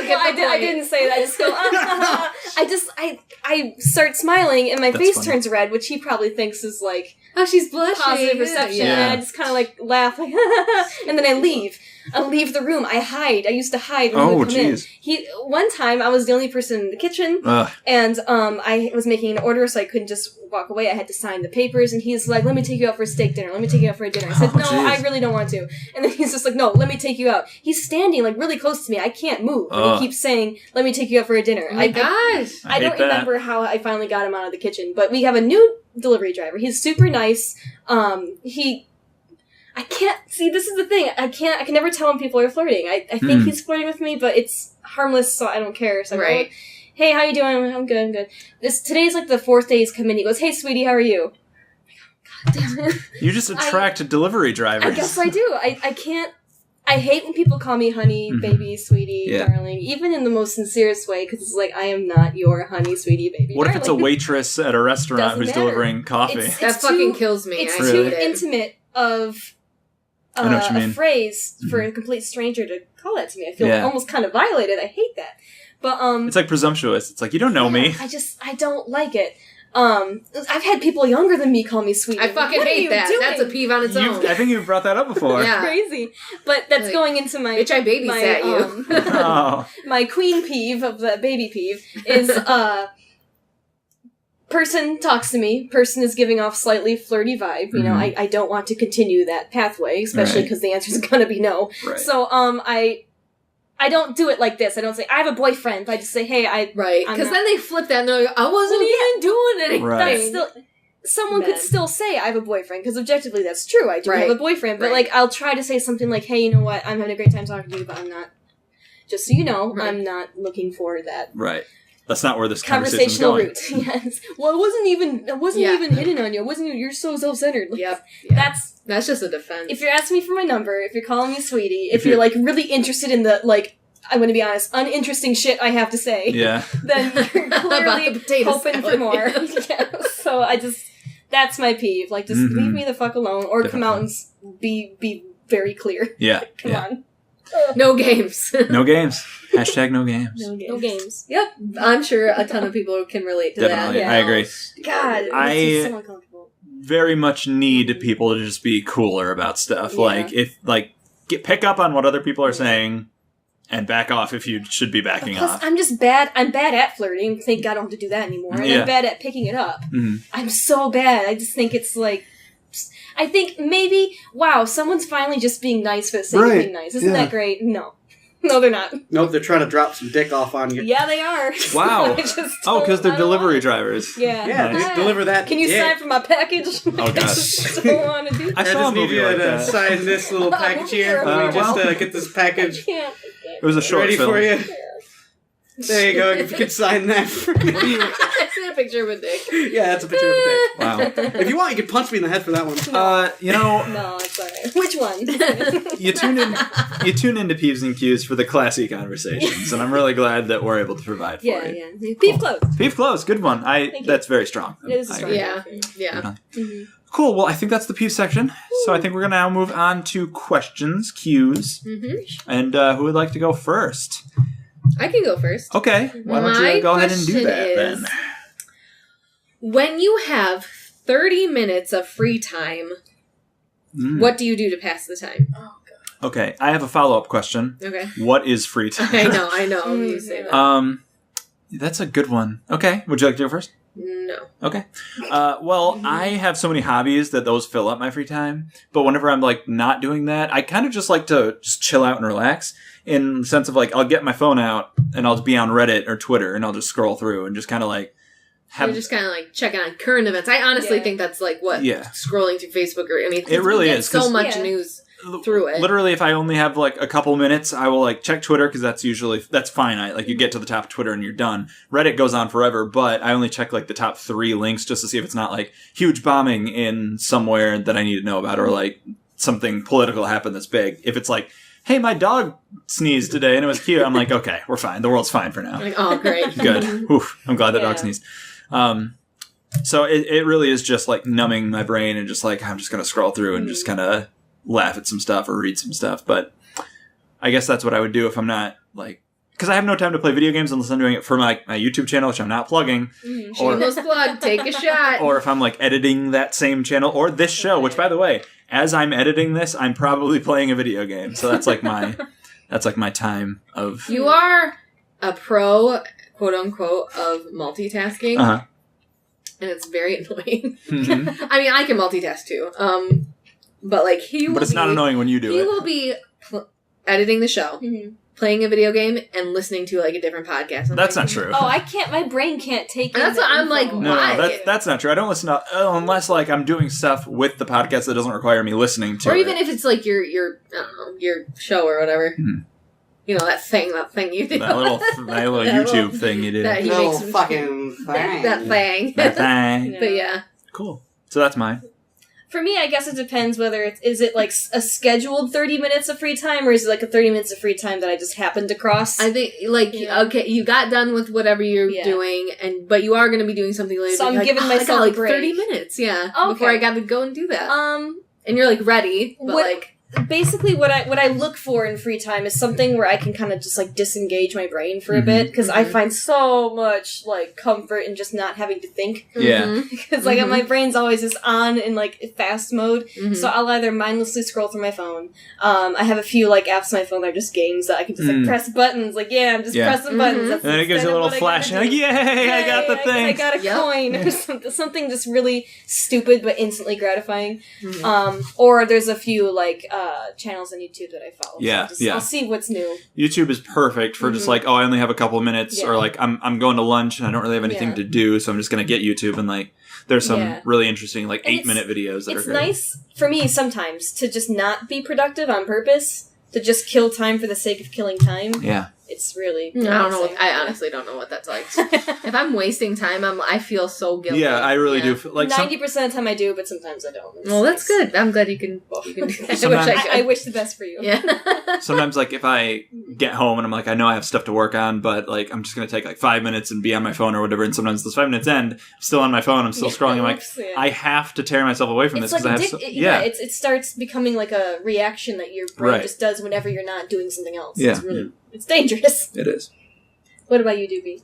get I the point. didn't say that. I just go, I start smiling and my That's face funny. turns red, which he probably thinks is like, Oh, she's blushing. positive reception, Yeah. and I just kind of like laugh, like, and then I leave. I leave the room. I hide. I used to hide when he would come in. One time I was the only person in the kitchen, and I was making an order, so I couldn't just walk away. I had to sign the papers, and he's like, "Let me take you out for a steak dinner. Let me take you out for a dinner." I said, "No, I really don't want to." And then he's just like, "No, let me take you out." He's standing like really close to me. I can't move, and he keeps saying, "Let me take you out for a dinner." Oh my gosh! I don't remember how I finally got him out of the kitchen, but we have a new delivery driver. He's super nice. I can't see. This is the thing. I can never tell when people are flirting. I think he's flirting with me, but it's harmless, so I don't care. So right. Hey, how you doing? I'm good. I'm good. Today's like the 4th day he's come in. He goes, "Hey, sweetie, how are you?" God damn it. You just attract delivery drivers. I guess I do. I can't. I hate when people call me honey, baby, sweetie, darling, even in the most sincerest way, because it's like, I am not your honey, sweetie, baby, What darling. if it's a waitress at a restaurant Doesn't who's matter. delivering coffee? That fucking kills me. It's I too hate it. intimate of I know what you mean. a phrase for a complete stranger to call that to me. I feel almost kind of violated. I hate that. But it's like presumptuous. It's like, you don't know me. I don't like it. I've had people younger than me call me sweetie. I fucking What are hate you that. doing? That's a peeve on its own. I think you've brought that up before. Yeah. Crazy. But that's Like, going into my bitch, I babysat you. Oh. my queen peeve of the baby peeve is person talks to me, person is giving off slightly flirty vibe, you know, I don't want to continue that pathway, especially because the answer is gonna be no. Right. So I don't do it like this. I don't say I have a boyfriend. I just say, hey, Right, because then they flip that and they're like, I wasn't even doing anything. Right. that's still someone could still say I have a boyfriend, because objectively that's true. I do have a boyfriend, but like I'll try to say something like, hey, you know what, I'm having a great time talking to you, but I'm not, just so you know, I'm not looking for that. Right. That's not where this conversation's Conversational going. route. Yes. Well, I wasn't even hitting on you. I wasn't. You're so self-centered. Like, Yep. That's just a defense. If you're asking me for my number, if you're calling me sweetie, if you're like really interested in the like, I'm going to be honest, uninteresting shit I have to say. Yeah. Then you're clearly hoping for more. Yeah. So that's my peeve. Like, just leave me the fuck alone, or come out and be very clear. Yeah. Come on. No games. No games. Hashtag no games. No games. Yep. I'm sure a ton of people can relate to Definitely. that. I agree. God, I- it's so uncomfortable. Very much need people to just be cooler about stuff. Yeah. Like, pick up on what other people are saying and back off if you should be backing Plus, off. I'm just bad. I'm bad at flirting. Thank God I don't have to do that anymore. And Yeah. I'm bad at picking it up. Mhm. I'm so bad. I just think it's like... I think maybe, wow, someone's finally just being nice for the sake of being nice. Isn't that great? No. No, they're not. Nope, they're trying to drop some dick off on you. Yeah, they are. Wow. I just Oh, because they're don't delivery want it. drivers. Yeah. Yeah, Nice. just deliver that Can you dick. sign for my package? Oh, I God. just don't want to do that. I I saw a just need movie you like to that. sign this little package here. Uh, Let me just well. get this package I can't. It was a short ready film. for you. There you go. If you could sign that for me. I see a picture of a dick. Yeah, that's a picture of a dick. Wow. If you want, you can punch me in the head for that one. You know, No, it's alright. Which one? you tune into Peeves and Qs for the classy conversations, and I'm really glad that we're able to provide for Yeah, you. yeah. Beef clothes. Peeve close, good one. Thank you. That's very strong. It is a I strong agree. Yeah. Cool. Well, I think that's the Peeve section. So I think we're gonna now move on to questions, Qs, and who would like to go first? I can go first. Okay. Why don't My you go ahead and do question that is, then? When you have 30 minutes of free time, what do you do to pass the time? Okay, I have a follow-up question. Okay. What is free time? I know. You say that. That's a good one. Okay, would you like to go first? No. Okay. Well, I have so many hobbies that those fill up my free time. But whenever I'm like not doing that, I kind of just like to just chill out and relax. In the sense of like, I'll get my phone out and I'll be on Reddit or Twitter and I'll just scroll through and just kind of like have. You're just kind of like checking on current events. I honestly think that's like what scrolling through Facebook or anything. It really is, So 'cause- much news through it. Literally, if I only have like a couple minutes, I will like check Twitter because that's fine. You get to the top of Twitter and you're done. Reddit goes on forever, but I only check like the top 3 links just to see if it's not like huge bombing in somewhere that I need to know about or like something political happened that's big. If it's like, hey, my dog sneezed today and it was cute, I'm like, okay, we're fine. The world's fine for now. Like, oh, great. Good. Oof, I'm glad that dog sneezed. So it really is just like numbing my brain and just like, I'm just going to scroll through and just kind of laugh at some stuff or read some stuff. But I guess that's what I would do if I'm not like because I have no time to play video games unless I'm doing it for my YouTube channel, which I'm not plugging. Shameless plug, take a shot. Or if I'm like editing that same channel or this show, which by the way, as I'm editing this, I'm probably playing a video game. So that's like my time of. You are a pro, quote unquote, of multitasking, and it's very annoying. Mm-hmm. I mean, I can multitask too, but like But it's not annoying when you do it. He will be editing the show. Playing a video game and listening to like a different podcast. That's not true. Oh, I can't. My brain can't take. That's what I'm like. Why? No, that's not true. I don't listen to unless like I'm doing stuff with the podcast that doesn't require me listening to. Or even if it's like your I don't know, your show or whatever. You know that thing you do. That little YouTube thing you do. That he No makes fucking thing. that thing. That thing. But yeah, cool. So that's mine. For me, I guess it depends whether is it like a scheduled 30 minutes of free time, or is it like a 30 minutes of free time that I just happened to cross? I think okay, you got done with whatever you're doing, but you are going to be doing something later. So I'm like, giving myself I got, like a break. 30 minutes, Okay. before I got to go and do that. And you're like ready, but basically what I look for in free time is something where I can kind of just like disengage my brain for a bit, because I find so much like comfort in just not having to think. Yeah. Because like my brain's always just on in like fast mode, so I'll either mindlessly scroll through my phone. I have a few like apps on my phone that are just games that I can just like press buttons. Like I'm just pressing buttons. That's and then it gives you a little flash, and like, yay, I got the thing. I got a coin or something just really stupid but instantly gratifying. Or there's a few like channels on YouTube that I follow. So I'll see what's new. YouTube is perfect for just like, I only have a couple of minutes, or like I'm going to lunch and I don't really have anything to do, so I'm just going to get YouTube, and like there's some really interesting like 8-minute videos that are great. It's nice for me sometimes to just not be productive on purpose, to just kill time for the sake of killing time. Yeah. It's really I don't know. I honestly don't know what that's like. If I'm wasting time, I feel so guilty. Yeah, I really do. Like 90% of the time I do, but sometimes I don't. Well, that's good. I'm glad you can do that. I wish the best for you. Yeah. Sometimes, like, if I get home and I'm like, I know I have stuff to work on, but like, I'm just going to take like 5 minutes and be on my phone or whatever. And sometimes those 5 minutes end, I'm still on my phone, I'm still scrolling. I'm like, I have to tear myself away from this because I have. It starts becoming like a reaction that your brain just does whenever you're not doing something else. Yeah. It's really, it's dangerous. It is. What about you, Doobie?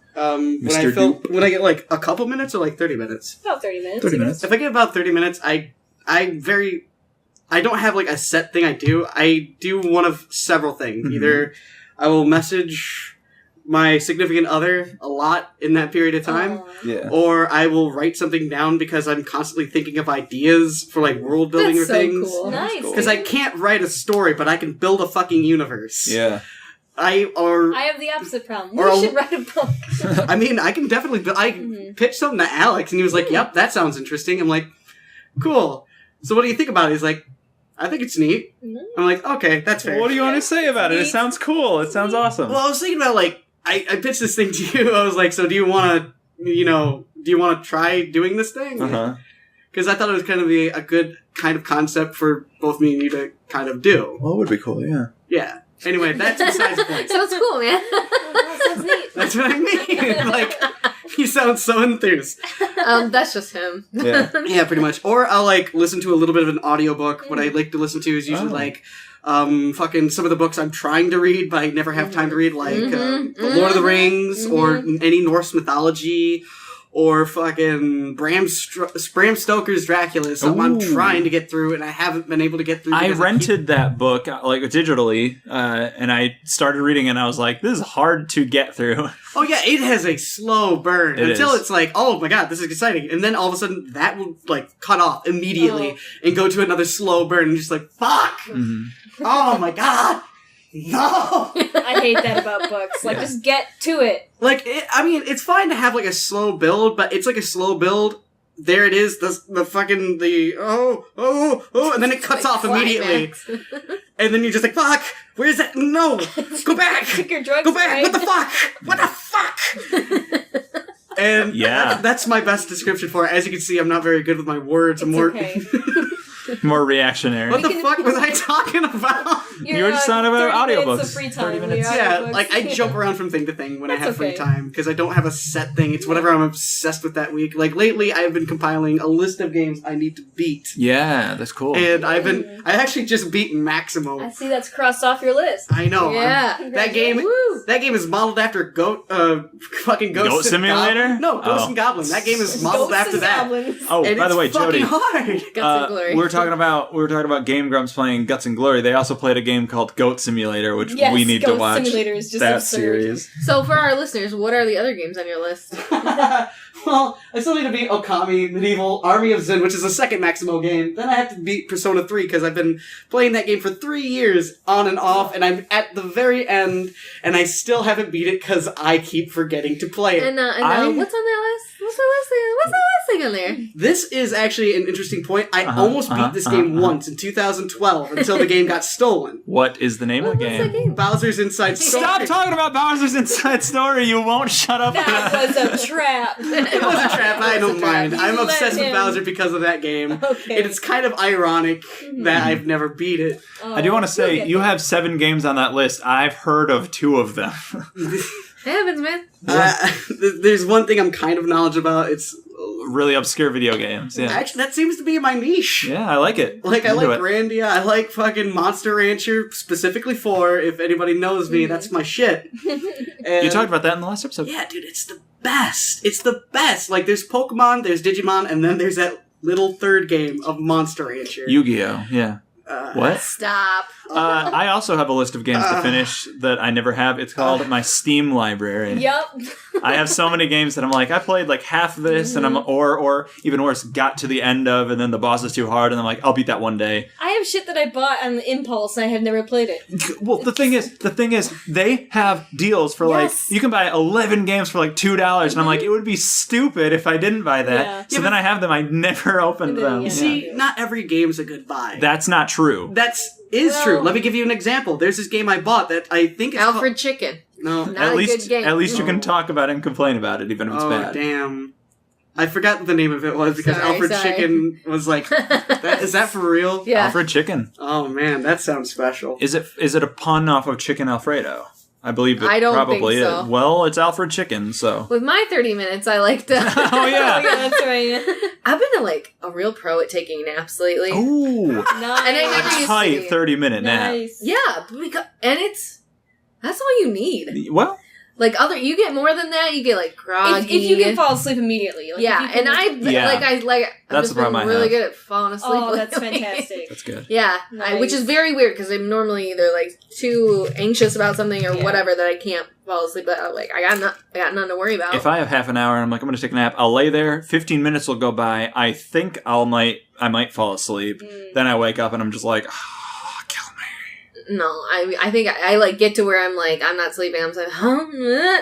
When I get like a couple minutes or like 30 minutes? About 30 minutes. 30 minutes. If I get about 30 minutes, I don't have like a set thing I do. I do one of several things. Either I will message my significant other a lot in that period of time, or I will write something down because I'm constantly thinking of ideas for like world building or things. Cool. Nice. Because I can't write a story, but I can build a fucking universe. Yeah. I have the opposite problem. We should write a book. I mean, I can definitely. I pitched something to Alex, and he was like, "Yep, that sounds interesting." I'm like, "Cool. So, what do you think about it?" He's like, "I think it's neat." I'm like, "Okay, that's fair." What do you want to say about it? It sounds cool. It sounds awesome. Well, I was thinking about like I pitched this thing to you. I was like, "So, do you want to try doing this thing?" Because I thought it was kind of a good kind of concept for both me and you to kind of do. Well, it would be cool. Yeah. Yeah. Anyway, that's besides the point. Sounds cool, man. Sounds neat. That's what I mean. Like, he sounds so enthused. That's just him. Yeah. Yeah, pretty much. Or I'll, like, listen to a little bit of an audiobook. What I like to listen to is usually, like, fucking some of the books I'm trying to read, but I never have time to read, like, The Lord of the Rings, or any Norse mythology, or fucking Bram Stoker's Dracula is something I'm trying to get through, and I haven't been able to get through. I rented that book, like, digitally, and I started reading it, and I was like, this is hard to get through. Oh yeah, it has a slow burn until is. it's like, oh my god, this is exciting. And then all of a sudden, that will, like, cut off immediately and go to another slow burn, and just like, fuck! Oh my god! No! I hate that about books. Like, just get to it. Like, it's fine to have, like, a slow build, but it's like a slow build. There it is, the fucking, and then it cuts off immediately. And then you're just like, fuck! Where's that? No! Go back! Take your drugs, Go back! right? What the fuck? What the fuck? And that's my best description for it. As you can see, I'm not very good with my words. I'm more... Okay. More reactionary. What the fuck was I talking about? You were just talking about 30 audiobooks. minutes of free time. 30 minutes. Yeah, Audiobooks. like I jump around from thing to thing when I That's have free okay. time because I don't have a set thing. It's whatever I'm obsessed with that week. Like lately, I've been compiling a list of games I need to beat, Yeah, that's cool. and I actually just beat Maximum. I see that's crossed off your list. I know. Yeah. That game. Woo. That game is modeled after fucking Goat Ghost Simulator? No, Ghost Oh. and Goblin. That game is modeled Ghosts after and that. goblins. Oh, And by the way, it's fucking Jody. hard. Guts and Glory. We were talking about Game Grumps playing Guts and Glory. They also played a game called Goat Simulator, which Yes, we need to Ghost watch. Simulator is just that absurd. series. So for our listeners, what are the other games on your list? Well, I still need to beat Okami Medieval Army of Zin, which is the second Maximo game. Then I have to beat Persona 3 because I've been playing that game for 3 years on and off, and I'm at the very end, and I still haven't beat it because I keep forgetting to play it. And what's on that list? What's the last thing? What's the last thing on there? This is actually an interesting point. I almost beat this game once in 2012 until the game got stolen. What is the name of the What's that game? game? Bowser's Inside Story. Stop talking about Bowser's Inside Story. You won't shut up. That was a trap. It was a trap. I don't mind. I'm You obsessed let with him. Bowser because of that game. Okay. And it's kind of ironic that I've never beat it. I do want to say, You'll get you there. have 7 games on that list. I've heard of 2 of them. It happens, man. There's one thing I'm kind of knowledgeable about. It's Really obscure video games. Yeah, actually that seems to be my niche. yeah, I like it. Like I I'm into like it. Grandia. I like fucking Monster Rancher specifically for if anybody knows me, that's my shit. And You talked about that in the last episode. yeah, dude, it's the best. It's the best. Like there's Pokemon, there's Digimon, and then there's that little third game of Monster Rancher. Yu-Gi-Oh. Yeah. What? Stop. I also have a list of games to finish that I never have. It's called my Steam library. Yep. I have so many games that I'm like, I played like half of this, and I'm or even worse, got to the end of, and then the boss is too hard, and I'm like, I'll beat that one day. I have shit that I bought on impulse and I have never played it. Well, the thing is, they have deals for Yes. like you can buy 11 games for like $2, and I'm like, it would be stupid if I didn't buy that. Yeah. So then I have them. I never opened And then, them. yeah. See, not every game's a good buy. That's not true. Is true. Well- Let me give you an example. There's this game I bought that I think it's Alfred Chicken. No. Not At a least, good game. at least you can Oh. talk about it and complain about it, even if it's Oh bad. damn! I forgot what the name of it was because Sorry, Alfred sorry. Chicken was like, is that for real? Yeah. Alfred Chicken. Oh man, that sounds special. Is it a pun off of Chicken Alfredo? I believe it I don't probably think so. is. Well, it's Alfred Chicken, so. With my 30 minutes, I like to. Oh yeah. Yeah, that's right. I've been like a real pro at taking naps lately. Ooh. Nice. And I never used to Tight be. 30-minute nap. Nice. Yeah, that's all you need. Well, Like you get more than that, you get like groggy. If you can fall asleep immediately. Like, yeah, if you can, Yeah. I've That's just the problem been I really have. good at falling asleep. Oh, that's lately. fantastic. that's good. Yeah, Nice. which is very weird because I'm normally either like too anxious about something or Yeah. whatever that I can't fall asleep. But I'm like I got nothing to worry about. If I have half an hour and I'm like, I'm going to take a nap, I'll lay there, 15 minutes will go by, I think I might fall asleep. Then I wake up and I'm just like, kill me. No, I think I like get to where I'm like I'm not sleeping. I'm like,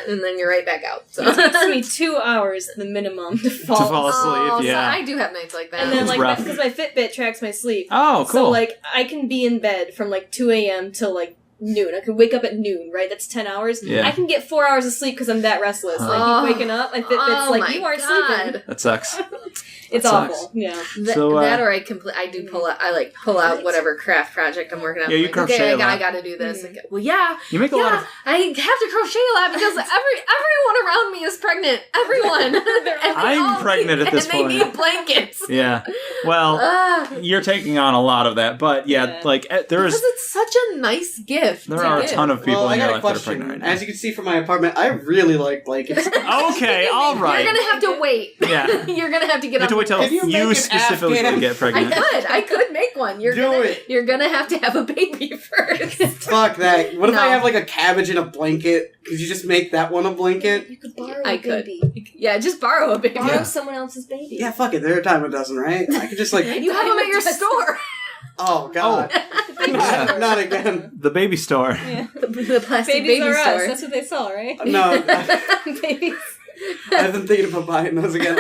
and then you're right back out. So. It takes me 2 hours the minimum to fall. To fall asleep, Oh, yeah. So I do have nights like that. And then It's like rough. because my Fitbit tracks my sleep. Oh, cool. So like I can be in bed from like 2 a.m. till like noon. I can wake up at noon, right? That's 10 hours. Yeah. I can get 4 hours of sleep because I'm that restless. Like Oh. keep waking up, my Fitbit's like, you aren't sleeping. That sucks. It's That sucks. awful. Yeah. So, That or I do pull out. I like pull out whatever craft project I'm working on. Yeah, you like, crochet okay, a lot. I got to do this. Like, well, yeah, You make a lot of... I have to crochet a lot because everyone around me is pregnant. Everyone. And they I'm all pregnant need, at this and point. they need blankets. Yeah. Well, you're taking on a lot of that, but yeah, Yeah. like there's Because it's such a nice gift. there to are a give. ton of people Well, I in your got a life that are question. pregnant right now. As you can see from my apartment, I really like blankets. Okay, all right. You're gonna have to wait. Yeah. You're gonna have to get You have up. to wait till Can you make you an specifically Afghan? get pregnant. I could make one. You're gonna have to have a baby first. Fuck that. What if I No. have like a cabbage in a blanket? Could you just make that one a blanket? You could borrow I a could. baby. Yeah, just borrow a baby. Borrow Yeah. someone else's baby. Yeah, fuck it. There are a dime a dozen, right? I could just like. You have them at your store. Oh god. Yeah. Not again. The baby store. Yeah. The plastic Babies baby are store. us. That's what they sell, right? No, Babies. I've been thinking about buying those again.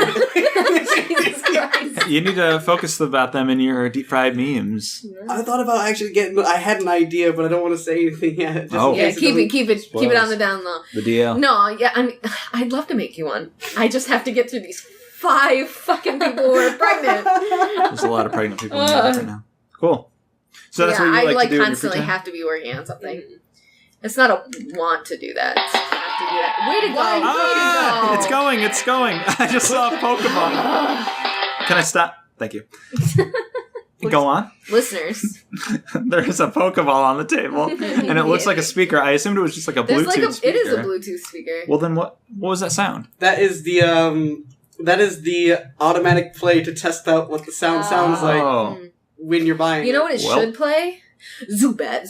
Jesus Christ. You need to focus about them in your deep fried memes. I thought about actually getting. I had an idea, but I don't want to say anything yet. Just Oh. in Yeah, case keep doesn't- it Spoilers. on the down low. The DL. No, yeah, I'd love to make you one. I just have to get through these 5 fucking people who are pregnant. There's a lot of pregnant people in your life right now. Cool. So that's what you I like to do constantly in your free time? have to be working on something. It's not a want to do that. It's have to do that. Way to go! Ah, Way to go! it's going. I just saw a Pokemon. Can I stop? Thank you. Go on. Listeners, There's a Pokeball on the table, and it looks like a speaker. I assumed it was just like a Bluetooth speaker. It is a Bluetooth speaker. Well, then what was that sound? That is the automatic play to test out what the sound sounds like when you're buying. You know what it should play? Zubat.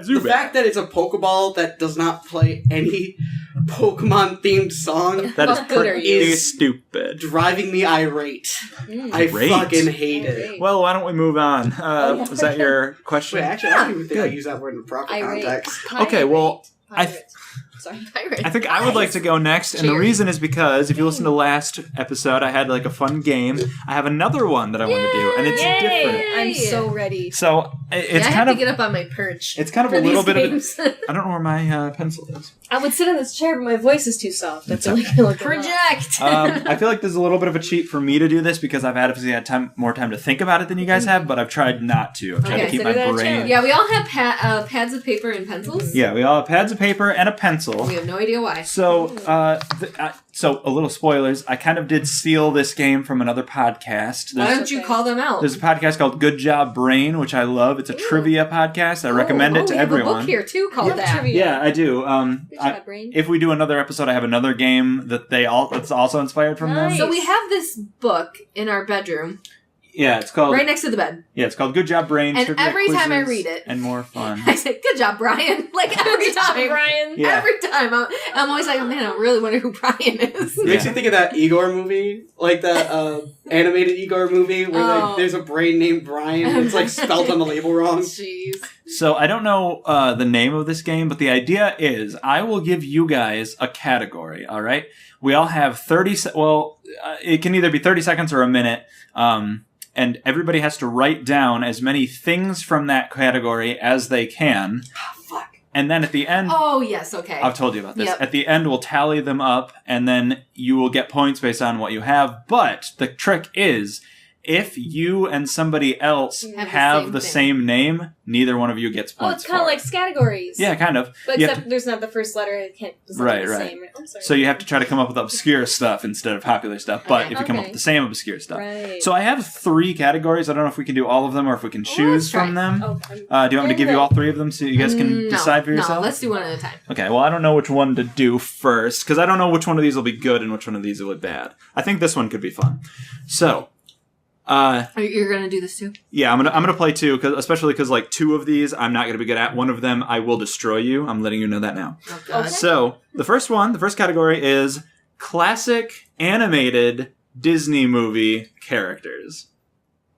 The fact that it's a Pokeball that does not play any Pokemon-themed song That is good are pretty you? stupid. driving me irate. I Irate? fucking hate it. Well, why don't we move on? Was that your question? Wait, actually, I don't even think I use that word in the proper context. Okay, well, Sorry. I think I would like to go next, and the reason is because if you listen to last episode, I had like a fun game. I have another one that I want to do, and it's different. I'm so ready. So it's I kind have of to get up on my perch. it's kind of for a little these bit games. of. I don't know where my pencil is. I would sit in this chair, but my voice is too soft. I feel like Project. I feel like there's a little bit of a cheat for me to do this because I've obviously had more time to think about it than you guys have, but I've tried not to. I've tried to keep my brain. Yeah, we all have pads of paper and pencils. Yeah, we all have pads of paper and a pencil. We have no idea why. So, so a little spoilers. I kind of did steal this game from another podcast. Why don't you call them out? There's a podcast called Good Job Brain, which I love. It's a trivia podcast. I recommend it to everyone. We have a book here too called that. Yeah, I do. Good job, Brain. If we do another episode, I have another game that's also inspired from them. So we have this book in our bedroom. Yeah, it's called right next to the bed. Yeah, it's called Good Job Brain. And trivia every time I quizzes read it, and more fun. I say, "Good job, Brian!" Like every time, Brian. Yeah. Every time, I'm always like, "Oh man, I really wonder who Brian is." It makes me think of that Igor movie, like that animated Igor movie where like, there's a brain named Brian. It's like spelled on the label wrong. Jeez. So I don't know the name of this game, but the idea is I will give you guys a category. All right, we all have 30. It can either be 30 seconds or a minute. And everybody has to write down as many things from that category as they can. Oh, fuck. And then at the end... Oh, yes, okay. I've told you about this. Yep. At the end, we'll tally them up, and then you will get points based on what you have. But the trick is, if you and somebody else have the same name, neither one of you gets points. Oh, it's kind of like categories. Yeah, kind of. But except there's not the first letter. It can't. Right. Same. I'm sorry. So you have to try to come up with obscure stuff instead of popular stuff. But if you come up with the same obscure stuff. Right. So I have 3 categories. I don't know if we can do all of them or if we can choose from them. Oh, do you want me to give you all 3 of them so you guys can decide for yourself? No, let's do one at a time. Okay, well, I don't know which one to do first because I don't know which one of these will be good and which one of these will be bad. I think this one could be fun. So... You're gonna do this too? Yeah, I'm gonna play 2, especially because like 2 of these I'm not gonna be good at. One of them I will destroy you. I'm letting you know that now. Oh, God. So the first category is classic animated Disney movie characters.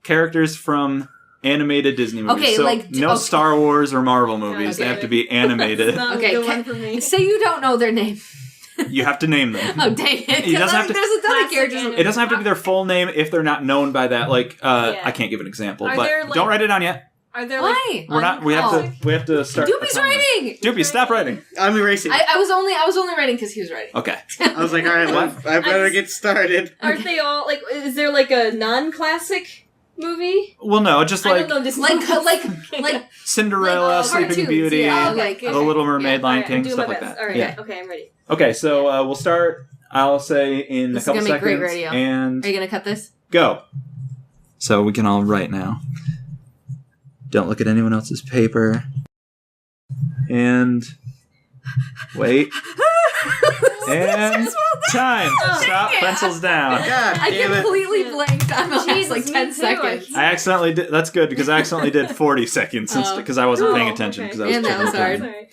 Characters from animated Disney movies. Okay, so like no Star Wars or Marvel movies. Okay. They have to be animated. Okay, one for me. Say you don't know their name. You have to name them. Oh, dang it. It doesn't have to- There's a ton of characters. It doesn't have to be their full name if they're not known by that. Like, I can't give an example, but don't write it down yet. Are there Why? We're not. We have to start. Doopy's writing. Doopy, stop writing. I'm erasing. I was only writing because he was writing. Okay. I was like, all right, I better get started. Aren't they all like? Is there like a non-classic movie? Well, no, just I like don't know, just like Cinderella, like, Sleeping cartoons, Beauty, yeah, The Little Mermaid, Lion Alright, King, I'm doing stuff my like best. that. All right, Yeah. okay, I'm ready. Okay, so we'll start. I'll say in This a couple is gonna be seconds, great radio. and Are you gonna cut this? go. So we can all write now. Don't look at anyone else's paper. And wait. And time. Stop. Pencils down. God I damn it. completely blanked on the last Jesus, like me 10 too. seconds. I accidentally did. That's good because I accidentally did 40 seconds because I wasn't paying attention because I was And that checking was the hard. time. Sorry.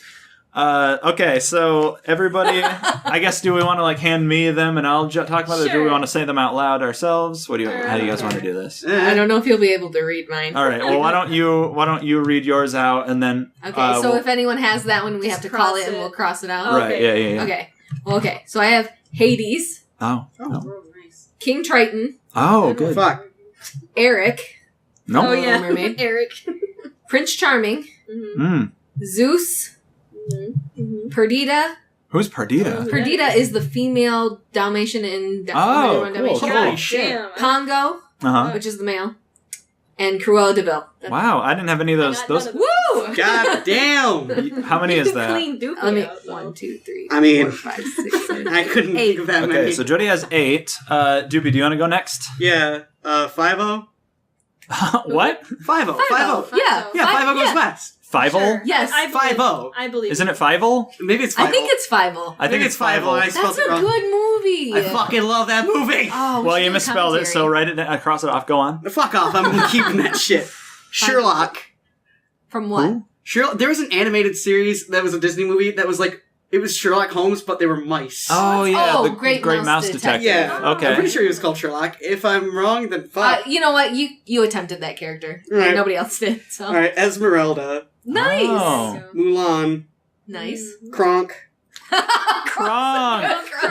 Okay, so everybody, I guess, do we want to like hand me them and I'll talk about it, or do we Sure. want to say them out loud ourselves? How do you guys want to do this? I don't know if you'll be able to read mine. All right. Well, why don't you read yours out and then Okay, so we'll- if anyone has that one, we have to Just call cross it and it. we'll cross it out. right, yeah. Okay. Well, okay. So I have Hades, Oh, Oh, no. nice. King Triton, Oh, good. Fuck. Eric, No. Oh yeah, Mermaid. Eric. Prince Charming, Mm. Zeus, Perdita. Who's Perdita? Perdita is the female Dalmatian in Oh, cool. Dalmatian. Holy shit. Damn. Pongo, Uh-huh. which is the male, and Cruella de Vil. Wow, I didn't have any of those. I got Those. none of Woo! God damn! How many is that? Clean Dookie Let me. out, though. 1, 2, 3. I mean, 4, 5, 6, 7. I couldn't think of that Okay, many. so Jody has 8. Doopy, do you want to go next? Yeah, 5-0? What? 5-0. 5-0. Yeah. Yeah, 5-0 goes yeah. west. 5-0? Sure. Yes. I believe- 5-0. I believe. Isn't it 5-0? Maybe it's 5-0. I think it's 5-0. I think Maybe it's 5-0. I spelled That's it a wrong. good movie. I fucking love that movie. Oh, we Well, should you do misspelled it, so commentary. write it, cross it off. Go on. Fuck off. I'm keeping that shit. Sherlock. From what? Who? Sherlock. There was an animated series that was a Disney movie that was like, it was Sherlock Holmes, but they were mice. Oh, yeah, Oh, the Great Great Mouse Mouse Detective. Detective. Yeah. Okay. I'm pretty sure he was called Sherlock. If I'm wrong, then fuck. You know what? You attempted that character. Right. And nobody else did. So Alright, Esmeralda. nice. Oh. Mulan. Nice. Kronk. Kronk.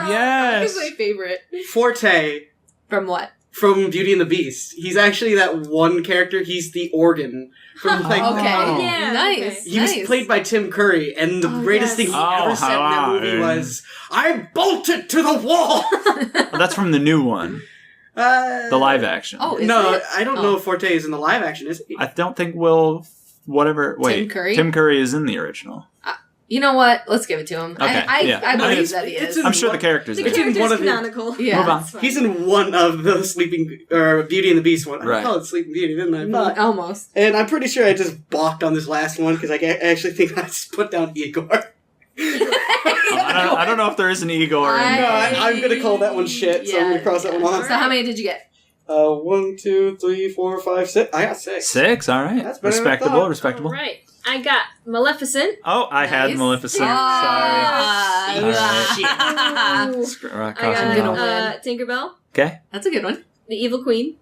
Yes. He's my favorite. Forte. From what? From Beauty and the Beast. He's actually that one character. He's the organ. From like, Okay. Oh. Yeah, Nice. okay. He was played by Tim Curry, and the Oh, greatest yes. thing he Oh, ever said in that movie hi. was, "I bolted to the wall." Well, that's from the new one, the live action. Oh, is No, it? I don't know if Forte is in the live action. Is he? I don't think whatever. Wait, Curry? Tim Curry is in the original. You know what? Let's give it to him. Okay, I yeah. I I mean, believe it's- that he it's is. in- I'm sure the character's The there. It's in character's one of the- canonical. Yeah. Move on. That's fine. He's in one of the Beauty and the Beast one. Right. I call it Sleeping Beauty, didn't I? But, Almost. and I'm pretty sure I just balked on this last one because I actually think I just put down Igor. I don't know if there is an Igor. in No, there. I'm gonna call that one shit, so I'm gonna cross that one off. So how many did you get? 1, 2, 3, 4, 5, 6. I got 6. 6. All right. That's better than I Respectable. thought. Respectable. All right. I got Maleficent. Oh, I had Nice. Maleficent. Ah, Sorry. Shit. Crossing I it gonna off. got Tinkerbell. Okay. That's a good one. The Evil Queen.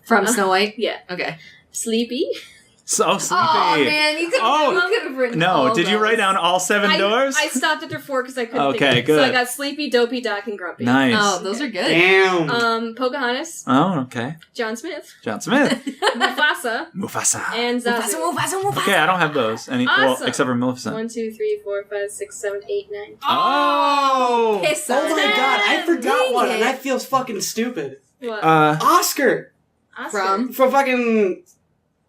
From Snow White? Yeah. Okay. Sleepy. So sleepy. Oh, man. You could have written No, all did you those. write down all 7 doors? I stopped after 4 because I couldn't Okay, think of it. good. So I got Sleepy, Dopey, Doc, and Grumpy. Nice. Oh, those are good. Damn. Pocahontas. Oh, okay. John Smith. John Smith. Mufasa. Mufasa. And Zazu. Mufasa. Okay, I don't have those. Well, Awesome. except for Maleficent. 1, 2, 3, 4, 5, 6, 7, 8, 9. Oh! Kiss Oh my god, I forgot Dang one, it. and I feel fucking stupid. What? Oscar! Oscar. From? For fucking...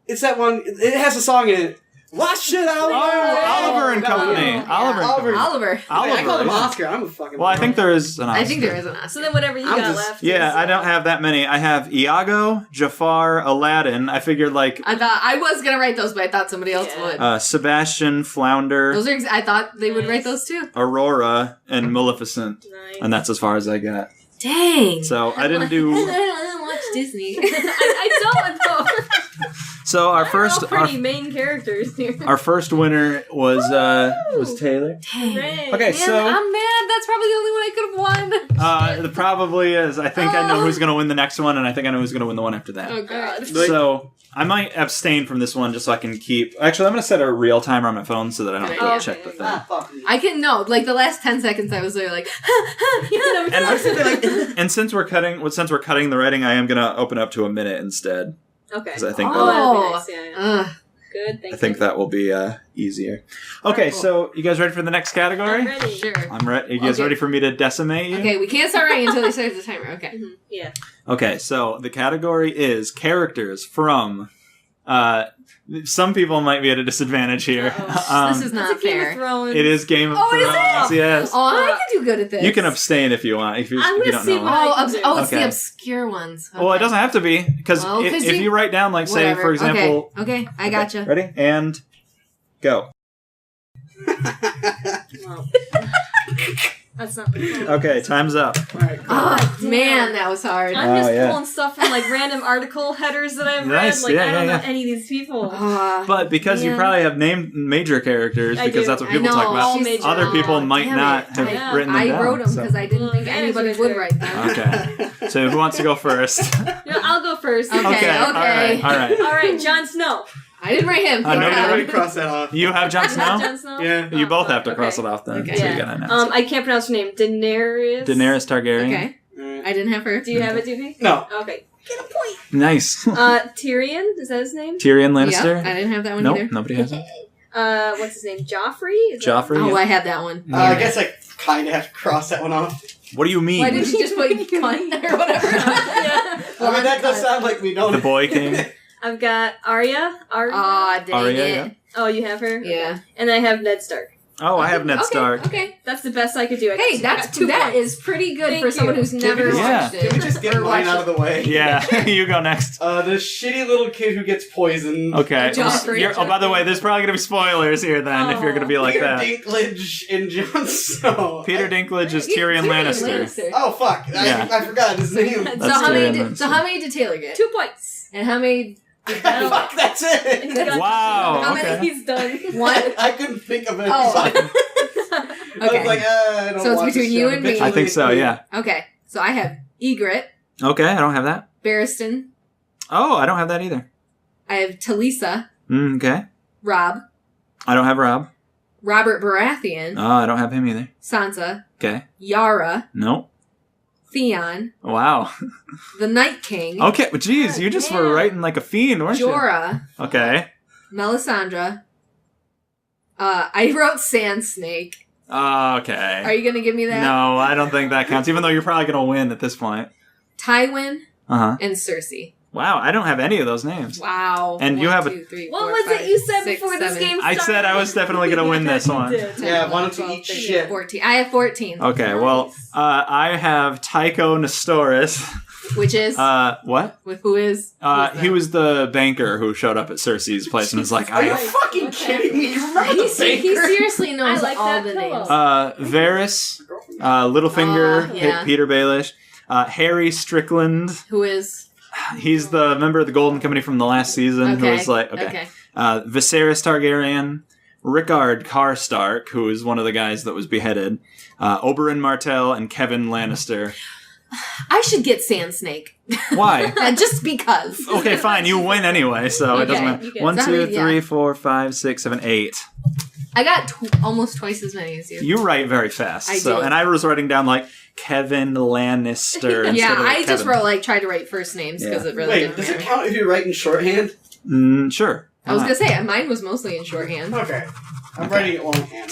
It's that one... It has a song in it. Wash it out! Oliver and Company. Yeah. Oliver and Oliver. Company. Oliver. I call him yeah. Oscar. I'm a fucking... Well, I think there is an Oscar. I think there is an Oscar. So then whatever you I'm got just- left. Yeah, is, I don't have that many. I have Iago, Jafar, Aladdin. I figured like I was gonna write those, but I thought somebody else Yeah. would. Sebastian, Flounder, Those are. I thought they would Nice. write those too. Aurora, and Maleficent. Nice. And that's as far as I got. Dang. So I didn't do. I don't watch Disney. I don't know. So our They're first all pretty main characters here. our first winner was Taylor. Dang. Great. Okay, Man, so I'm mad. That's probably the only one I could have won. it probably is. I think I know who's going to win the next one, and I think I know who's going to win the one after that. Oh god. So I might abstain from this one just so I can keep. Actually, I'm going to set a real timer on my phone so that I don't have to Okay. check the thing. Ah, fuck me. I can know. Like the last 10 seconds, I was there like, And, I was sitting there like... and since we're cutting the writing, I am going to open up to a minute instead. Okay. 'Cause I think Oh, that'd be Oh. nice. Yeah, yeah. Ugh. Good. Thank I think you. that will be easier. Okay, Cool. so you guys ready for the next category? I'm ready. Sure. I'm ready. You guys Okay. ready for me to decimate you? Okay, we can't start writing until they start the timer. Okay. Mhm. Yeah. Okay, so the category is characters from. Some people might be at a disadvantage here. Uh-oh. This is not It's a Game of fair. Thrones. It is Game of Oh, is it? Thrones. Yes. Oh, I could do good at this. You can abstain if you want. If you, I'm if you gonna don't see know. what I can do. It's the Okay. obscure ones. Well, it Okay. doesn't have to be because Well, 'cause if you- you write down, like, say, Whatever. for example. Okay, I gotcha. Ready and go. Well, that's not my fault. Okay, time's up. Alright, cool. Oh, man, that was hard. I'm just Oh, yeah. pulling stuff from like random article headers that I've Nice, read. Like yeah, I don't yeah, know any of these people. But because you Man. probably have named major characters, I because do. that's what I people know. talk about. All major. Other people Oh, might damn not it. have I- written them I down. wrote them so. because I didn't think Well, anybody that is would fair. write them. Okay. So who wants to go first? No, I'll go first. Okay. All right. All right. All right, Jon Snow. I didn't write him. I thank know God. you Already crossed that off. You have Jon You have Snow? Jon Snow? Yeah. You Oh, both have fuck, to cross okay. it off then. Okay. So Yeah. you gotta announce I can't pronounce her name. Daenerys. it. Daenerys Targaryen. Okay, Alright. I didn't have her. Do you have it, Doopy? No. Okay. Nice. Tyrion. Is that his name? Tyrion Yep, Lannister? I didn't have that one Nope, either. nobody has it. What's his name? Joffrey. Is that- Joffrey? Oh, I had that one. I guess I kind of have to cross that one off. What do you mean? Why did you just put cunt or whatever? Yeah. I mean, that does sound like we don't. The Boy King? I've got Arya. Aw, dang Arya, it. yeah. Oh, you have her? Yeah. And I have Ned Stark. Oh, I have Ned Okay, Stark. Okay. That's the best I could do. I Hey, got 2 that points. is pretty good Thank for someone you. who's never Yeah. watched it. Can we just get Or mine watched out of the way? Yeah, you go next. The shitty little kid who gets poisoned. Okay. Joffrey. Oh, by the way, there's probably going to be spoilers here then if you're going to be like Peter that. Dinklage and Jon Snow. Peter Dinklage is Tyrion Lannister. Oh, fuck. Yeah. I forgot his name. So That's how many? Tyrion So how many did Taylor get? 2 points. And how many? Fuck, that's it. He's got- Wow, How many- okay. He's done. One. I couldn't think of it. Oh. I was like, I don't So it's watch between this you show. and me. I think so, yeah. Okay. So I have Egret, Okay, I don't have that. Barristan. Oh, I don't have that either. I have Talisa, Okay. Rob, I don't have Rob. Robert Baratheon, Oh, I don't have him either. Sansa, Okay. Yara, Nope. Theon, Wow. the Night King, Okay, but geez, you just were damn. writing like a fiend, weren't you? Jorah, Okay. Melisandre. I wrote Sand Snake. Okay. Are you gonna give me that? No, I don't think that counts, even though you're probably going to win at this point. Tywin Uh-huh. and Cersei. Wow, I don't have any of those names. Wow. And you have a- 2, 3, What 4, was 5, it you said 6, before this 7, game I started? said I was definitely going to win this You one. did. 10, Yeah, 11, why don't you 12, eat 13, shit? 14. I have 14. Okay, well, Nice. I have Tycho Nestoris. Which is What? with who is? He was the banker who showed up at Cersei's place and was like, Are you I fucking kidding me? You remember the He baker? seriously knows I like all that the pillow. names. Varys, Littlefinger, yeah. Peter Baelish, Harry Strickland. Who is? He's the member of the Golden Company from the last season who Okay. was like, Viserys Targaryen, Rickard Karstark, who is one of the guys that was beheaded, Oberyn Martell, and Kevin Lannister. I should get Sand Snake. Why? Just because. Okay, fine. You win anyway, so it doesn't Okay, matter. you get 1, it. 2, Yeah. 3, 4, 5, 6, 7, 8. I got almost twice as many as you. You write very fast. I so, do. and I was writing down like Kevin Lannister. instead Yeah, of, like, I just Kevin. tried to write first names because Yeah. it really Wait, didn't does it matter. count if you write in shorthand? Sure. I was Why gonna say mine was mostly in shorthand. Okay. I'm Okay. writing it longhand.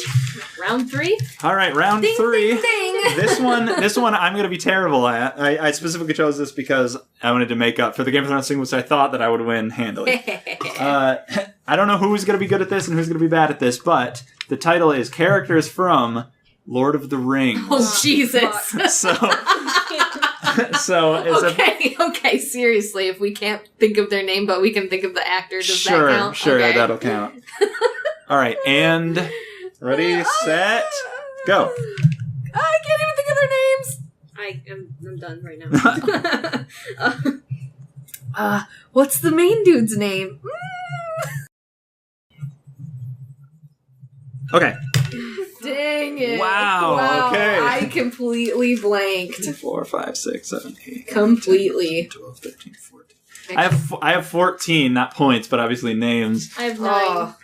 Round 3? not? All right, round Ding, 3. ding, ding. This one I'm going to be terrible at. I specifically chose this because I wanted to make up for the Game of Thrones thing, which I thought that I would win handily. I don't know who's going to be good at this and who's going to be bad at this, but the title is Characters from Lord of the Rings. Oh Jesus! So, it's Okay, seriously, if we can't think of their name, but we can think of the actor, does that count? Sure, Okay. that'll count. All right, and ready, set, go. I can't even think of their names. I'm done right now. What's the main dude's name? Okay. Dang it! Wow, okay. I completely blanked. 4, 5, 6, 7, 8. Completely. 12, 13, 14. I have 14, not points, but obviously names. I have 9. Oh,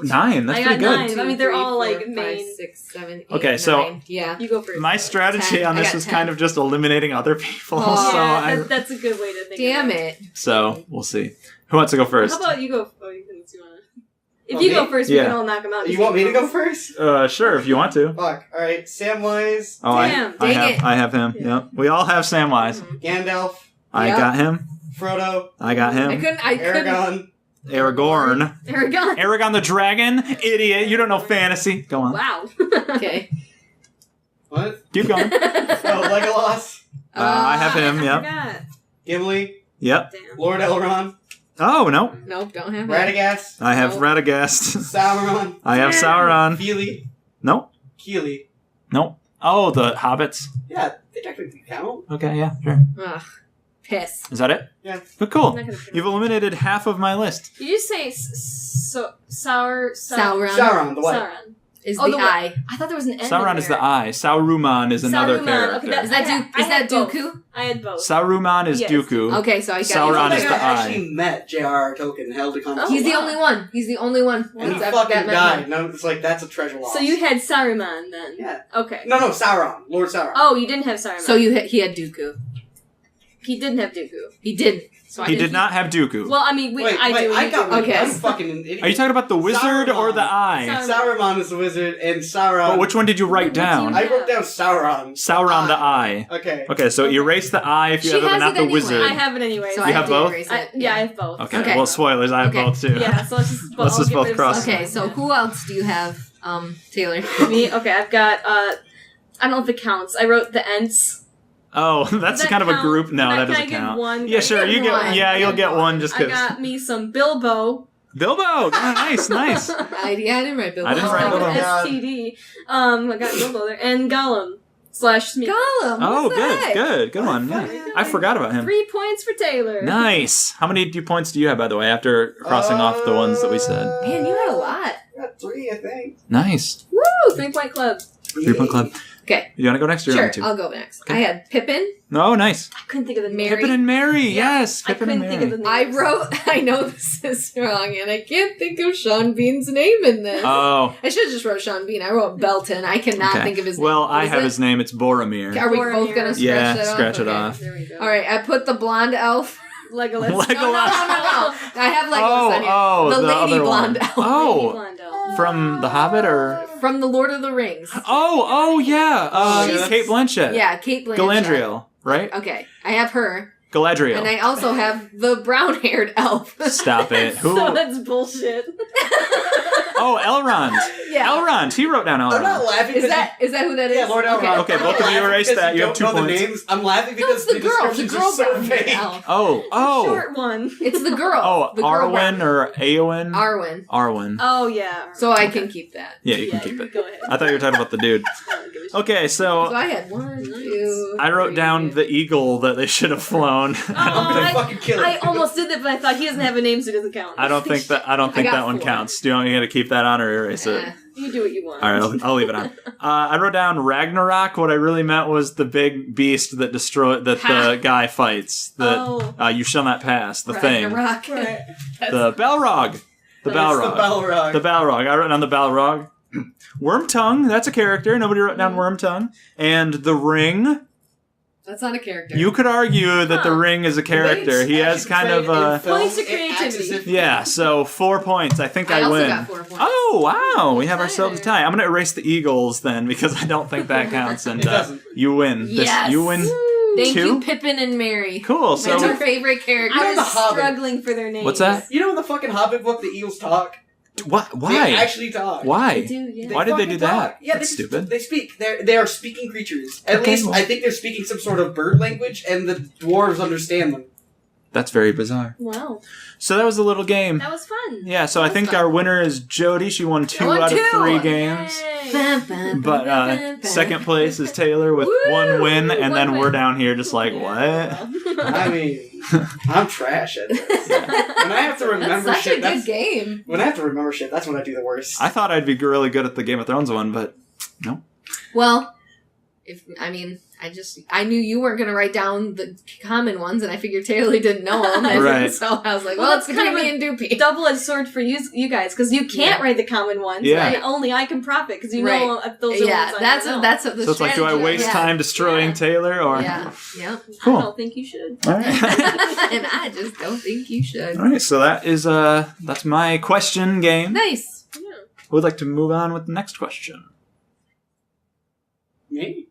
9. That's I pretty got good. 9. I mean, they're all, like, main. 5, 6, 7, 8, Okay, so- 9. Yeah. You go first. My strategy 10. on I this got was 10. kind of just eliminating other people. Oh. so Yeah, that's a good way to think Damn of it. it. so we'll see. Who wants to go first? How about you go? Oh, you can see one. If Oh, you me? go first, we Yeah. can all knock them out. You want me to go first? Sure, if you want to. Fuck. Alright, Samwise, Oh, Damn. I have him. Yeah. Yep. We all have Samwise. Gandalf, I Yep. got him. Frodo, I got I him. couldn't. Aragorn. Aragorn. Aragon. Aragon the dragon? Idiot. You don't know fantasy. Go on. Wow. Okay. What? Keep going. Oh, Legolas, I have him. I Yep. forgot. Gimli, Yep. Damn. Lord Elrond, Oh, no. Nope, don't have it. Radagast, I have Nope. Radagast. Sauron, I have Sauron. Feely, Nope. Keely. Nope. Oh, the hobbits. Yeah, they technically count. Okay, yeah, sure. Ugh. Piss. Is that it? Yeah. But cool. I'm not gonna You've eliminated half of my list. Did you say Sauron? Sauron, the white. Sauron. Is Oh, the the eye. I thought there was an N. Sauron in is there. the eye. Sauruman is another Saruman, character. okay, Is that I had both. Dooku? I had both. Saruman is Yes. Dooku. Okay, so I got Sauron I is think the I eye. actually met J.R.R. Tolkien and held a conversation. He's the wow. only one. He's the only one. And he that's- fucking that met died. him. No, it's like, that's a treasure lost. So you had Saruman then? Yeah. Okay. No, Sauron. Lord Sauron. Oh, you didn't have Saruman. So he had Dooku. He didn't have Dooku. He didn't. So He did not have Dooku. Well, I mean, Wait, I do. I got one. Okay. I'm fucking an idiot. Are you talking about the wizard or the eye? Saruman is the wizard, and Sauron... But which one did you write down? I wrote down Sauron. Sauron the eye. Okay. Okay, so erase the eye if you She have it, but has not it the anyway. wizard. I have it anyway. So You I have to both? erase it. Yeah, I have both. Okay, Okay. well, spoilers, I have Okay. both too. Yeah, so let's just Let's just get both rid of cross. some. Okay, so who else do you have, Taylor? Me? Okay, I've got, I don't know if it counts. I wrote the Ents. Oh, that's That kind of a count? group. No, Can I that doesn't give count. one? Yeah, sure. You Give one. get. Yeah, you'll Give get one. one just I because. got me some Bilbo. Bilbo. Oh, nice, nice. I didn't write Bilbo. I didn't write Bilbo. STD. I got Bilbo there. And Gollum. / Smeagol. Gollum. Oh, what's that? good one. Yeah. Yeah. I forgot about him. 3 points for Taylor. Nice. How many points do you have, by the way, after crossing off the ones that we said? Man, you had a lot. I got 3, I think. Nice. Woo! 3-point club. 3-point club. Okay. You want to go next or you Sure, want me to? I'll go next. Okay. I had Pippin. Oh, nice. I couldn't think of the name. Mary. Pippin and Mary. Yes. I Pippin and couldn't think of the Mary. name. I wrote, I know this is wrong, and I can't think of Sean Bean's name in this. Oh. I should have just wrote Sean Bean. I wrote Belton. I cannot Okay. think of his Well, name. I Is have it? his name. It's Boromir. Are we both Boromir. going to scratch Yeah, that off? scratch it Okay. off. There we go. All right, I put the blonde elf. Legolas. Legolas. No. I have Legolas on here. Oh, the the lady other blonde one. elf. Oh, Blondo. from The Hobbit or? From The Lord of the Rings. Oh, yeah. She's- Kate Blanchett. Yeah, Kate Blanchett. Galadriel, right? Okay, I have her. Galadriel. And I also have the brown-haired elf. Stop it. Who? So that's bullshit. Oh, Elrond. Yeah. Elrond. He wrote down I'm not Elrond. laughing Is because... that who that is? Yeah, Lord Elrond. Okay, both of you erase Because that. You have 2 don't know points. the names. I'm laughing No, because it's the girl. The descriptions girl are so brown vague. elf. Oh. Short one. It's the girl. Oh, the girl Arwen brown. or Eowyn? Arwen. Arwen. Oh, yeah. So I can keep that. Yeah, you can keep it. Go ahead. I thought you were talking about the dude. I don't give a shit. Okay, So so I had 1, 2. I wrote 3. down the eagle that they should have flown. I'm gonna I- fucking kill it. I almost did that, but I thought he doesn't have a name, so it doesn't count. I don't think that I got one 4. counts. Do you want me to keep that on or erase it? You do what you want. All right, I'll leave it on. I wrote down Ragnarok. What I really meant was the big beast that the guy fights. That you shall not pass. The thing. Ragnarok. Right. The Balrog. The Balrog. The Balrog. The Balrog. I wrote down the Balrog. Wormtongue. That's a character. Nobody wrote down Wormtongue. And the Ring. That's not a character. You could argue that the Huh. Ring is a character. He has kind of a... Points of creativity. Yeah, so 4 points. I think I also win. got 4 points. Oh, wow. We have Okay. ourselves a tie. I'm going to erase the Eagles then because I don't think that counts. And It doesn't. you win. Yes. You win. Thank 2? you, Pippin and Mary. Cool. That's our So favorite character. I The was Hobbit. struggling for their names. what's that? You know in the fucking Hobbit book, the eels talk? What? They Why? actually talk. I Why? do, yeah. Why did they fucking do that? talk. Yeah, That's they stupid. They speak. They are speaking creatures. At Okay, least well. I think they're speaking some sort of bird language, and the dwarves understand them. That's very bizarre. Wow. So that was a little game. That was fun. Yeah, so I think fun. our winner is Jody. She won 2 won out of 2. 3 games. Yay. But second place is Taylor with Woo! 1 win, and One then win. we're down here just like, Yeah. what? I mean, I'm trash at this. When I have to That's remember such shit, a good game. when I have to remember shit, that's when I do the worst. I thought I'd be really good at the Game of Thrones one, but no. Well, I knew you weren't going to write down the common ones, and I figured Taylor didn't know them. And Right. So I was like, Well, well, it's that's between kind me of and Doopy. Double-edged sword for you guys, because you can't Yeah. write the common ones. Yeah. And only I can profit, because you Right. know those are Yeah, ones I that's know. what the So it's like, do I strategy waste was. time destroying Yeah. Taylor or? Yeah, yeah. Cool. I don't think you should. All right. And I just don't think you should. All right. So that's my question game. Nice. Yeah. Who would like to move on with the next question? Me?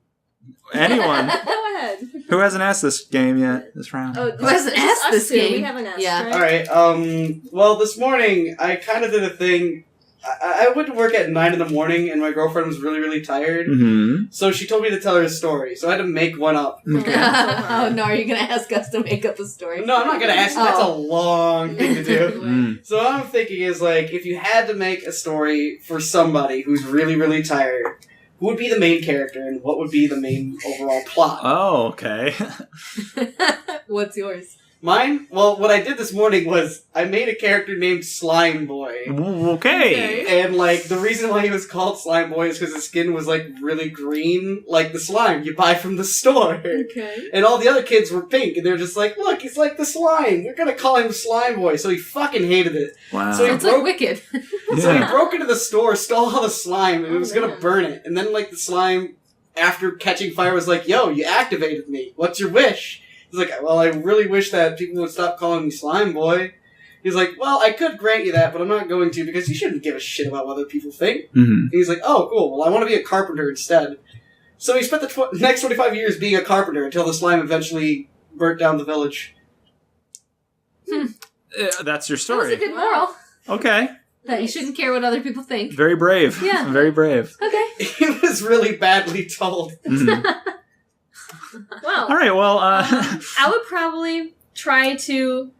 Anyone Go ahead. who hasn't asked this game yet this round? Oh, Who hasn't this is asked us this two. game? We haven't asked, Yeah. right? Alright, well, this morning, I kind of did a thing. I went to work at 9 in the morning, and my girlfriend was really, really tired. Mm-hmm. So she told me to tell her a story, so I had to make one up. Oh no, are you going to ask us to make up a story? No, I'm not gonna ask you. That's a long thing to do. Mm. So what I'm thinking is, like, if you had to make a story for somebody who's really, really tired, who would be the main character, and what would be the main overall plot? Oh, okay. What's yours? Mine? Well, what I did this morning was I made a character named Slime Boy. Okay. And, like, the reason why he was called Slime Boy is because his skin was, like, really green, like the slime you buy from the store. Okay. And all the other kids were pink, and they're just like, look, he's like the slime. We're gonna call him Slime Boy. So he fucking hated it. Wow. So It's like Wicked. So he Yeah. broke into the store, stole all the slime, and Oh, was gonna man. burn it. And then, like, the slime, after catching fire, was like, yo, you activated me. What's your wish? He's like, well, I really wish that people would stop calling me Slime Boy. He's like, well, I could grant you that, but I'm not going to because you shouldn't give a shit about what other people think. Mm-hmm. And he's like, oh, cool. Well, I want to be a carpenter instead. So he spent the next 25 years being a carpenter until the slime eventually burnt down the village. That's your That was story. a good moral. Okay. That you shouldn't care what other people think. Very brave. Yeah. Very brave. Okay. He was really badly told. Mhm. Well, All right, well, I would probably try to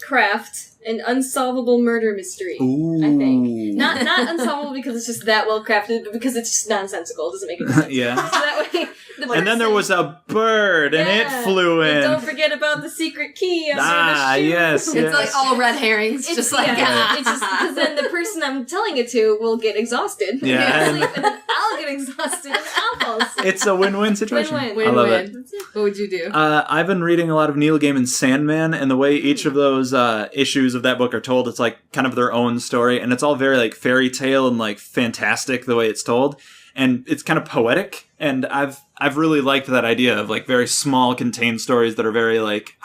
craft an unsolvable murder mystery. Ooh. I think not unsolvable because it's just that well crafted, but because it's just nonsensical. It doesn't make any sense. Yeah. So that way, the And then there was a bird, and Yeah. it flew And in. don't forget about the secret key under Ah, the shoe. yes, It's yes. like all red herrings, It's just like it's just because then the person I'm telling it to will get exhausted. Yeah. And, sleep, and then I'll get exhausted and I'll fall asleep. It's a win-win situation. Win-win. I love it. Win-win. What would you do? I've been reading a lot of Neil Gaiman's Sandman, and the way each of those issues of that book are told, it's like kind of their own story, and it's all very like fairy tale and like fantastic the way it's told, and it's kind of poetic. And I've really liked that idea of like very small contained stories that are very like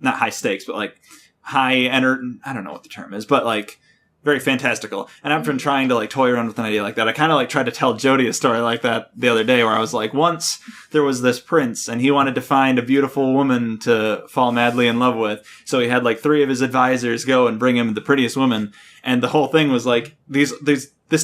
not high stakes, but like I don't know what the term is, but like very fantastical. And I've been trying to like toy around with an idea like that. I kind of like tried to tell Jody a story like that the other day, where I was like, once there was this prince and he wanted to find a beautiful woman to fall madly in love with. So he had like 3 of his advisors go and bring him the prettiest woman. And the whole thing was like this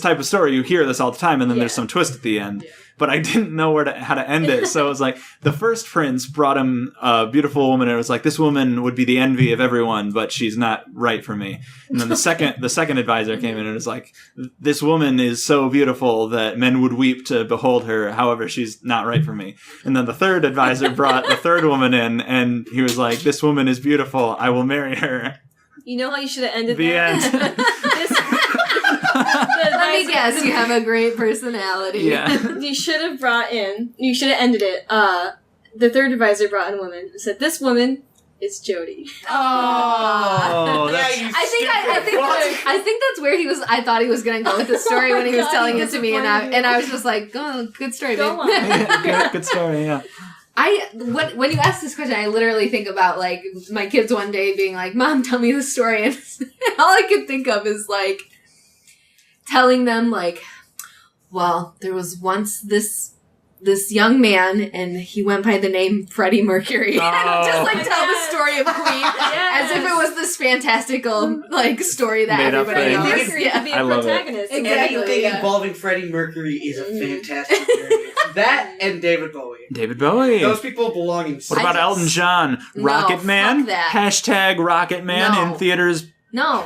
type of story, you hear this all the time, and then there's some twist at the end. Yeah. But I didn't know how to end it. So it was like the first prince brought him a beautiful woman, and it was like, this woman would be the envy of everyone, but she's not right for me. And then the second advisor came in, and it was like, this woman is so beautiful that men would weep to behold her. However, she's not right for me. And then the third advisor brought the third woman in, and he was like, this woman is beautiful. I will marry her. You know how you should have ended The that? Let me guess, you have a great personality. Yeah. You should have ended it. The third advisor brought in a woman and said, this woman is Jody. Oh, that's... I think that's where he was. I thought he was going to go with the story when he was telling it to me, and I was just like, oh, good story, babe. Go on. Good story, yeah. When you ask this question, I literally think about like my kids one day being like, "Mom, tell me the story," and all I could think of is like telling them like, "Well, there was once this young man, and he went by the name Freddie Mercury," and just like tell the story of Queen as if it was this fantastical like story that Made up everybody thing. knows. Mercury could be I a love it. protagonist. Exactly. Anything yeah. involving Freddie Mercury is a fantastic journey. That and David Bowie. David Bowie. Those people belong in What about Elton John? No, Rocket Man? fuck that. Hashtag Rocket Man No. in theaters. No.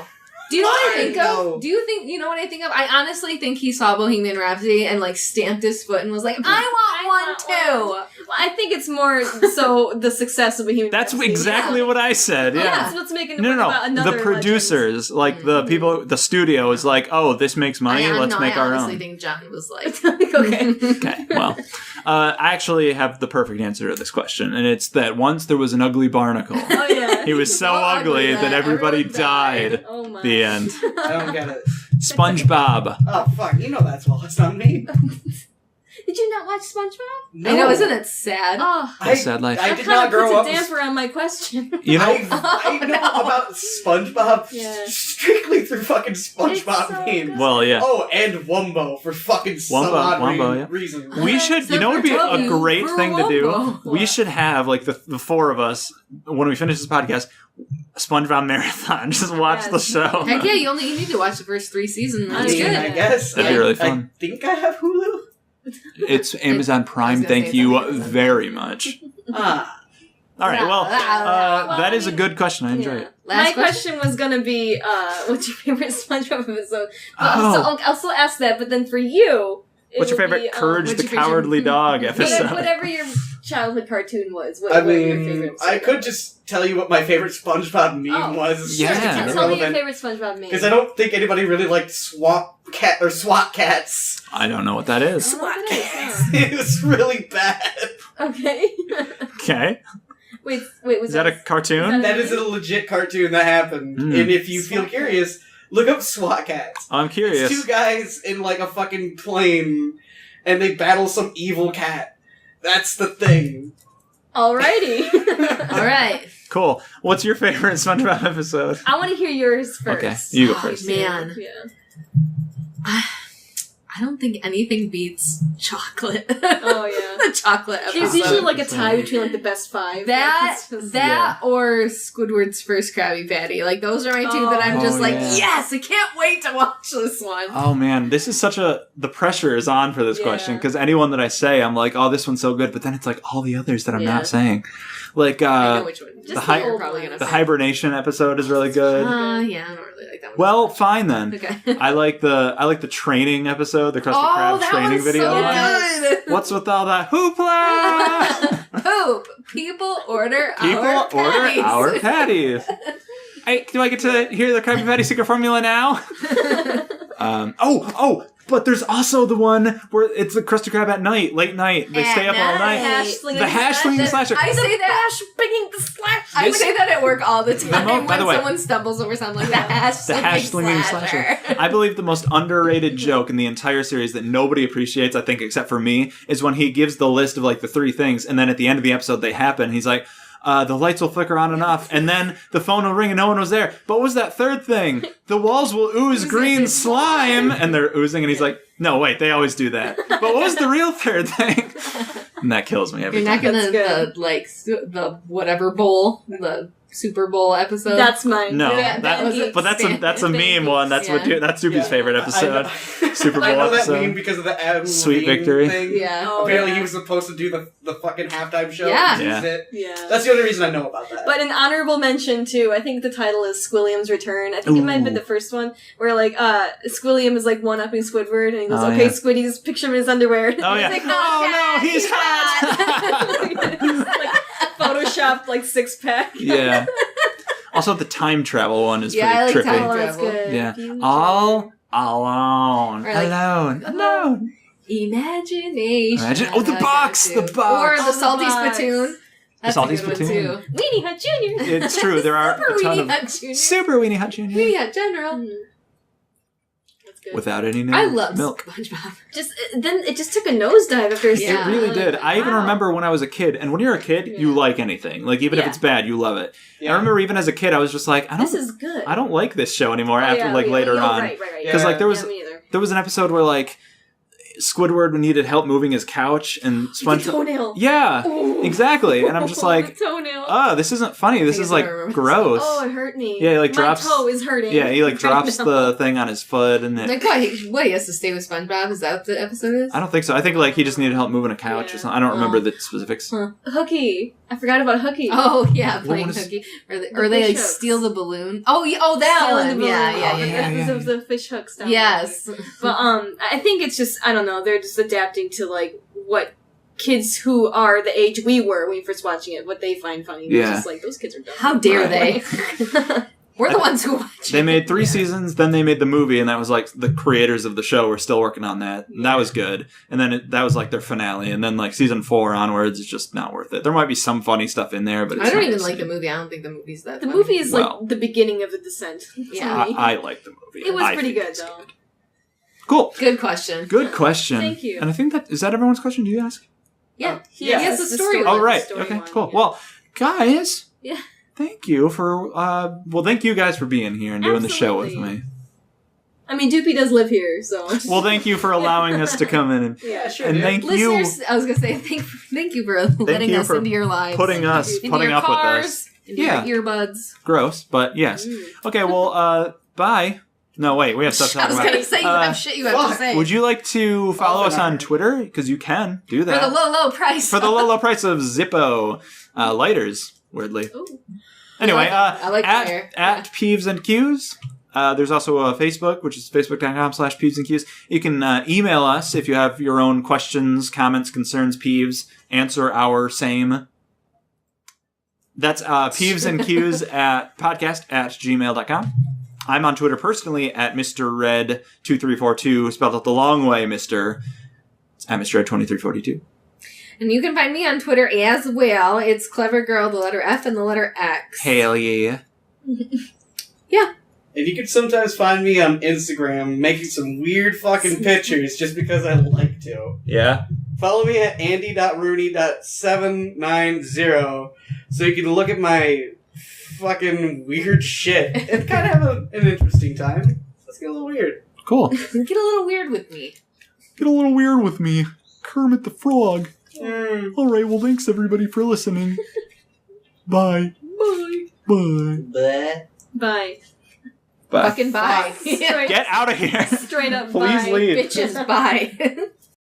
Do you know what I think No. of? Do you think you know what I think of? I honestly think he saw Bohemian Rhapsody and like stamped his foot and was like, "I want one too." Well, I think it's more so the success of Bohemian That's Rhapsody. exactly what I said. Yeah. That's what's making it No, work no, about no. another The producers, like the people, the studio is like, oh, this makes money. Let's make our I honestly own. think John was like, Okay. Okay, well, I actually have the perfect answer to this question, and it's that once there was an ugly barnacle. Oh yeah. He was so ugly that everybody died. Oh my. The end. I don't get it. SpongeBob. Oh, fuck. You know that's lost on me. Did you not watch SpongeBob? No. I know, isn't it sad? Oh. That's a sad life. I That did kind not of grow puts up. a damper on my question. You know, I know about SpongeBob Yeah. strictly through fucking SpongeBob It's so memes. good. well, yeah. Oh, and Wumbo for fucking some Wumbo, odd yeah. reason. We should, you know, what would be a W great for thing to do? Wumbo. We should have, like, the 4 of us, when we finish this podcast, a SpongeBob marathon. Just watch the Yes. show. Heck yeah, you need to watch the first 3 seasons. I That's mean, good. I guess. That'd be really fun. I think I have Hulu. It's Amazon Prime. gonna Thank say you something. very much. Ah. All right, well, Well, that is I a mean, good question. I enjoy Yeah. it. Last My question was gonna be, what's your favorite SpongeBob episode? But Oh. I'll also ask that, but then for you, it What's your would favorite be, Courage what's the your favorite- Cowardly Dog episode? whatever your childhood cartoon was. What I were your mean, favorites? I could just tell you what my favorite SpongeBob meme Oh. was. Yeah. Just to keep it Tell me your relevant. favorite SpongeBob meme. Because I don't think anybody really liked SWAT cats. I don't know what that is. Oh, what it is, huh? It was really bad. Okay. Okay. wait, was Is that a cartoon? That is a legit cartoon that happened. Mm. And if you feel SWAT curious, look up SWAT cats. I'm It's curious. 2 guys in like a fucking plane, and they battle some evil cat. That's the thing. Alrighty. All right. Cool. What's your favorite SpongeBob episode? I want to hear yours first. Okay, you go first. Man. Yeah. I don't think anything beats chocolate. Oh, yeah. The chocolate episode. There's usually like a tie between like the best 5. That or Squidward's first Krabby Patty. Like, those are my two that I'm just yes, I can't wait to watch this one. Oh man, this is the pressure is on for this question, because anyone that I say, I'm like, oh, this one's so good, but then it's like all the others that I'm not saying. Like, I know which one. The hibernation episode is really good. Yeah, I don't really like that one. Well, fine then. Okay. I like the training episode, the Krusty Krab training video. So good. What's with all that hoopla? Poop. People order our patties. Hey, do I get to hear the Krabby Patty secret formula now? But there's also the one where it's the Krusty Krab at night, late night. They stay up all night. The hash slinging slasher. I say that. I say that at work all the time. When someone stumbles over something like the hash slinging slasher. I believe the most underrated joke in the entire series that nobody appreciates, I think, except for me, is when he gives the list of like the 3 things, and then at the end of the episode they happen. He's like, the lights will flicker on and off, and then the phone will ring and no one was there. But what was that third thing? The walls will ooze green slime, and they're oozing, and he's like, no, wait, they always do that. But what was the real third thing? And that kills me every time. You're not gonna, the whatever bowl, the Super Bowl episode? That's mine. No, that's a meme one. That's that's Soupy's favorite episode. Super Bowl I know episode. that meme because of the Adam Sweet Levine Victory thing. Yeah. Apparently he was supposed to do the fucking halftime show. Yeah. Yeah. That's the only reason I know about that. But an honorable mention too, I think the title is Squilliam's Return. I think it might have been the first one, where like Squilliam is like one-upping Squidward, and he goes, okay, Squiddy's picture of his underwear. Oh yeah. He's like, no, he's hot! Like photoshopped like 6-pack. Yeah. Also, the time travel one is pretty I like trippy. time Oh, that's good. Yeah. All alone. Or like, alone. Imagination. Oh, the box! The box! Or the the salty box. spittoon. That's Salty a good Spittoon. one too. Weenie Hut Jr. It's true, there are Super a ton Weenie of... Hut Jr. Super Weenie Hut Jr. Weenie Hut General. That's good. Without any I love milk. SpongeBob. Then it just took a nosedive after a It Yeah. really did. I even remember when I was a kid, and when you're a kid, you like anything. Like, even if it's bad, you love it. Yeah. I remember even as a kid, I was just like, This is good. I don't like this show anymore later on. Right. Because, like, there was me either. there was an episode where, like, Squidward needed help moving his couch, and The SpongeBob... toenail. Yeah, Ooh. exactly. And I'm just like, The toenail. oh, this isn't funny. This is, like, gross. Oh, it hurt me. Yeah, he, like, drops... My toe is hurting. Yeah, he, like, drops now. the thing on his foot, and it... Like, what, he has to stay with SpongeBob? Is that what the episode is? I don't think so. I think, like, he just needed help moving a couch or something. I don't remember the specifics. Hooky. I forgot about Hooky. Oh, yeah, What playing was- hooky. Or they like, fish hooks. steal the balloon. Oh, that Stealing one. the balloon. Yeah. yeah. Of the fish hooks down Yes. there. But, I think it's just, I don't know, they're just adapting to, like, what kids who are the age we were when we first watching it, what they find funny. Yeah. It's just like, those kids are dumb. How dare Right. they? We're the ones who watch They it. made 3 seasons, then they made the movie, and that was like the creators of the show were still working on that. And that was good. And then that was like their finale. And then like season 4 onwards is just not worth it. There might be some funny stuff in there, but it's I don't not even the like the same. movie. I don't think the movie's that The funny. movie is Well. like the beginning of the descent. Yeah. to me. I like the movie. It was I pretty think good, it's though. Cool. Good question. Good question. Thank you. And I think is that everyone's question? Do you ask? Yeah. He Yeah. has It's a the story. story. Oh, right. story Okay, one, cool. yeah. Well, guys. Yeah. Thank you for, thank you guys for being here and doing the show with Absolutely. me. I mean, Doopy does live here, so. Well, thank you for allowing us to come in and, Yeah, sure. and dude. thank you Listeners, I was going to say, thank you for letting you us for into your lives. putting into putting your up with cars, us. into Yeah. your earbuds. Gross, but yes. Okay, well, bye. No, wait, we have stuff to I talk was about. going to say, you have shit you have to fuck. say. Would you like to follow Oh, us on no. Twitter? Because you can do For that. the low price. For the low price of Zippo lighters, weirdly. Ooh. Anyway, I like at fire. Peeves and Qs. There's also a Facebook, which is facebook.com/Peeves and Qs. You can email us if you have your own questions, comments, concerns, peeves. Answer our same. That's Peeves and Qs at podcast@gmail.com. I'm on Twitter personally at Mr. Red2342, spelled out the long way, Mr. It's at Mr. Red2342. And you can find me on Twitter as well. It's Clever Girl, the letter F and the letter X. Hell yeah. And you can sometimes find me on Instagram making some weird fucking pictures just because I like to. Yeah? Follow me at andy.rooney.790 so you can look at my fucking weird shit and kind of have an interesting time. Let's get a little weird. Cool. Get a little weird with me. Get a little weird with me. Kermit the Frog. Alright, well, thanks everybody for listening. Bye. Bye. Bye. Bleh. Bye. Bye. Fucking bye. Straight, Get out of here. straight up Please bye. leave. Bitches, bye.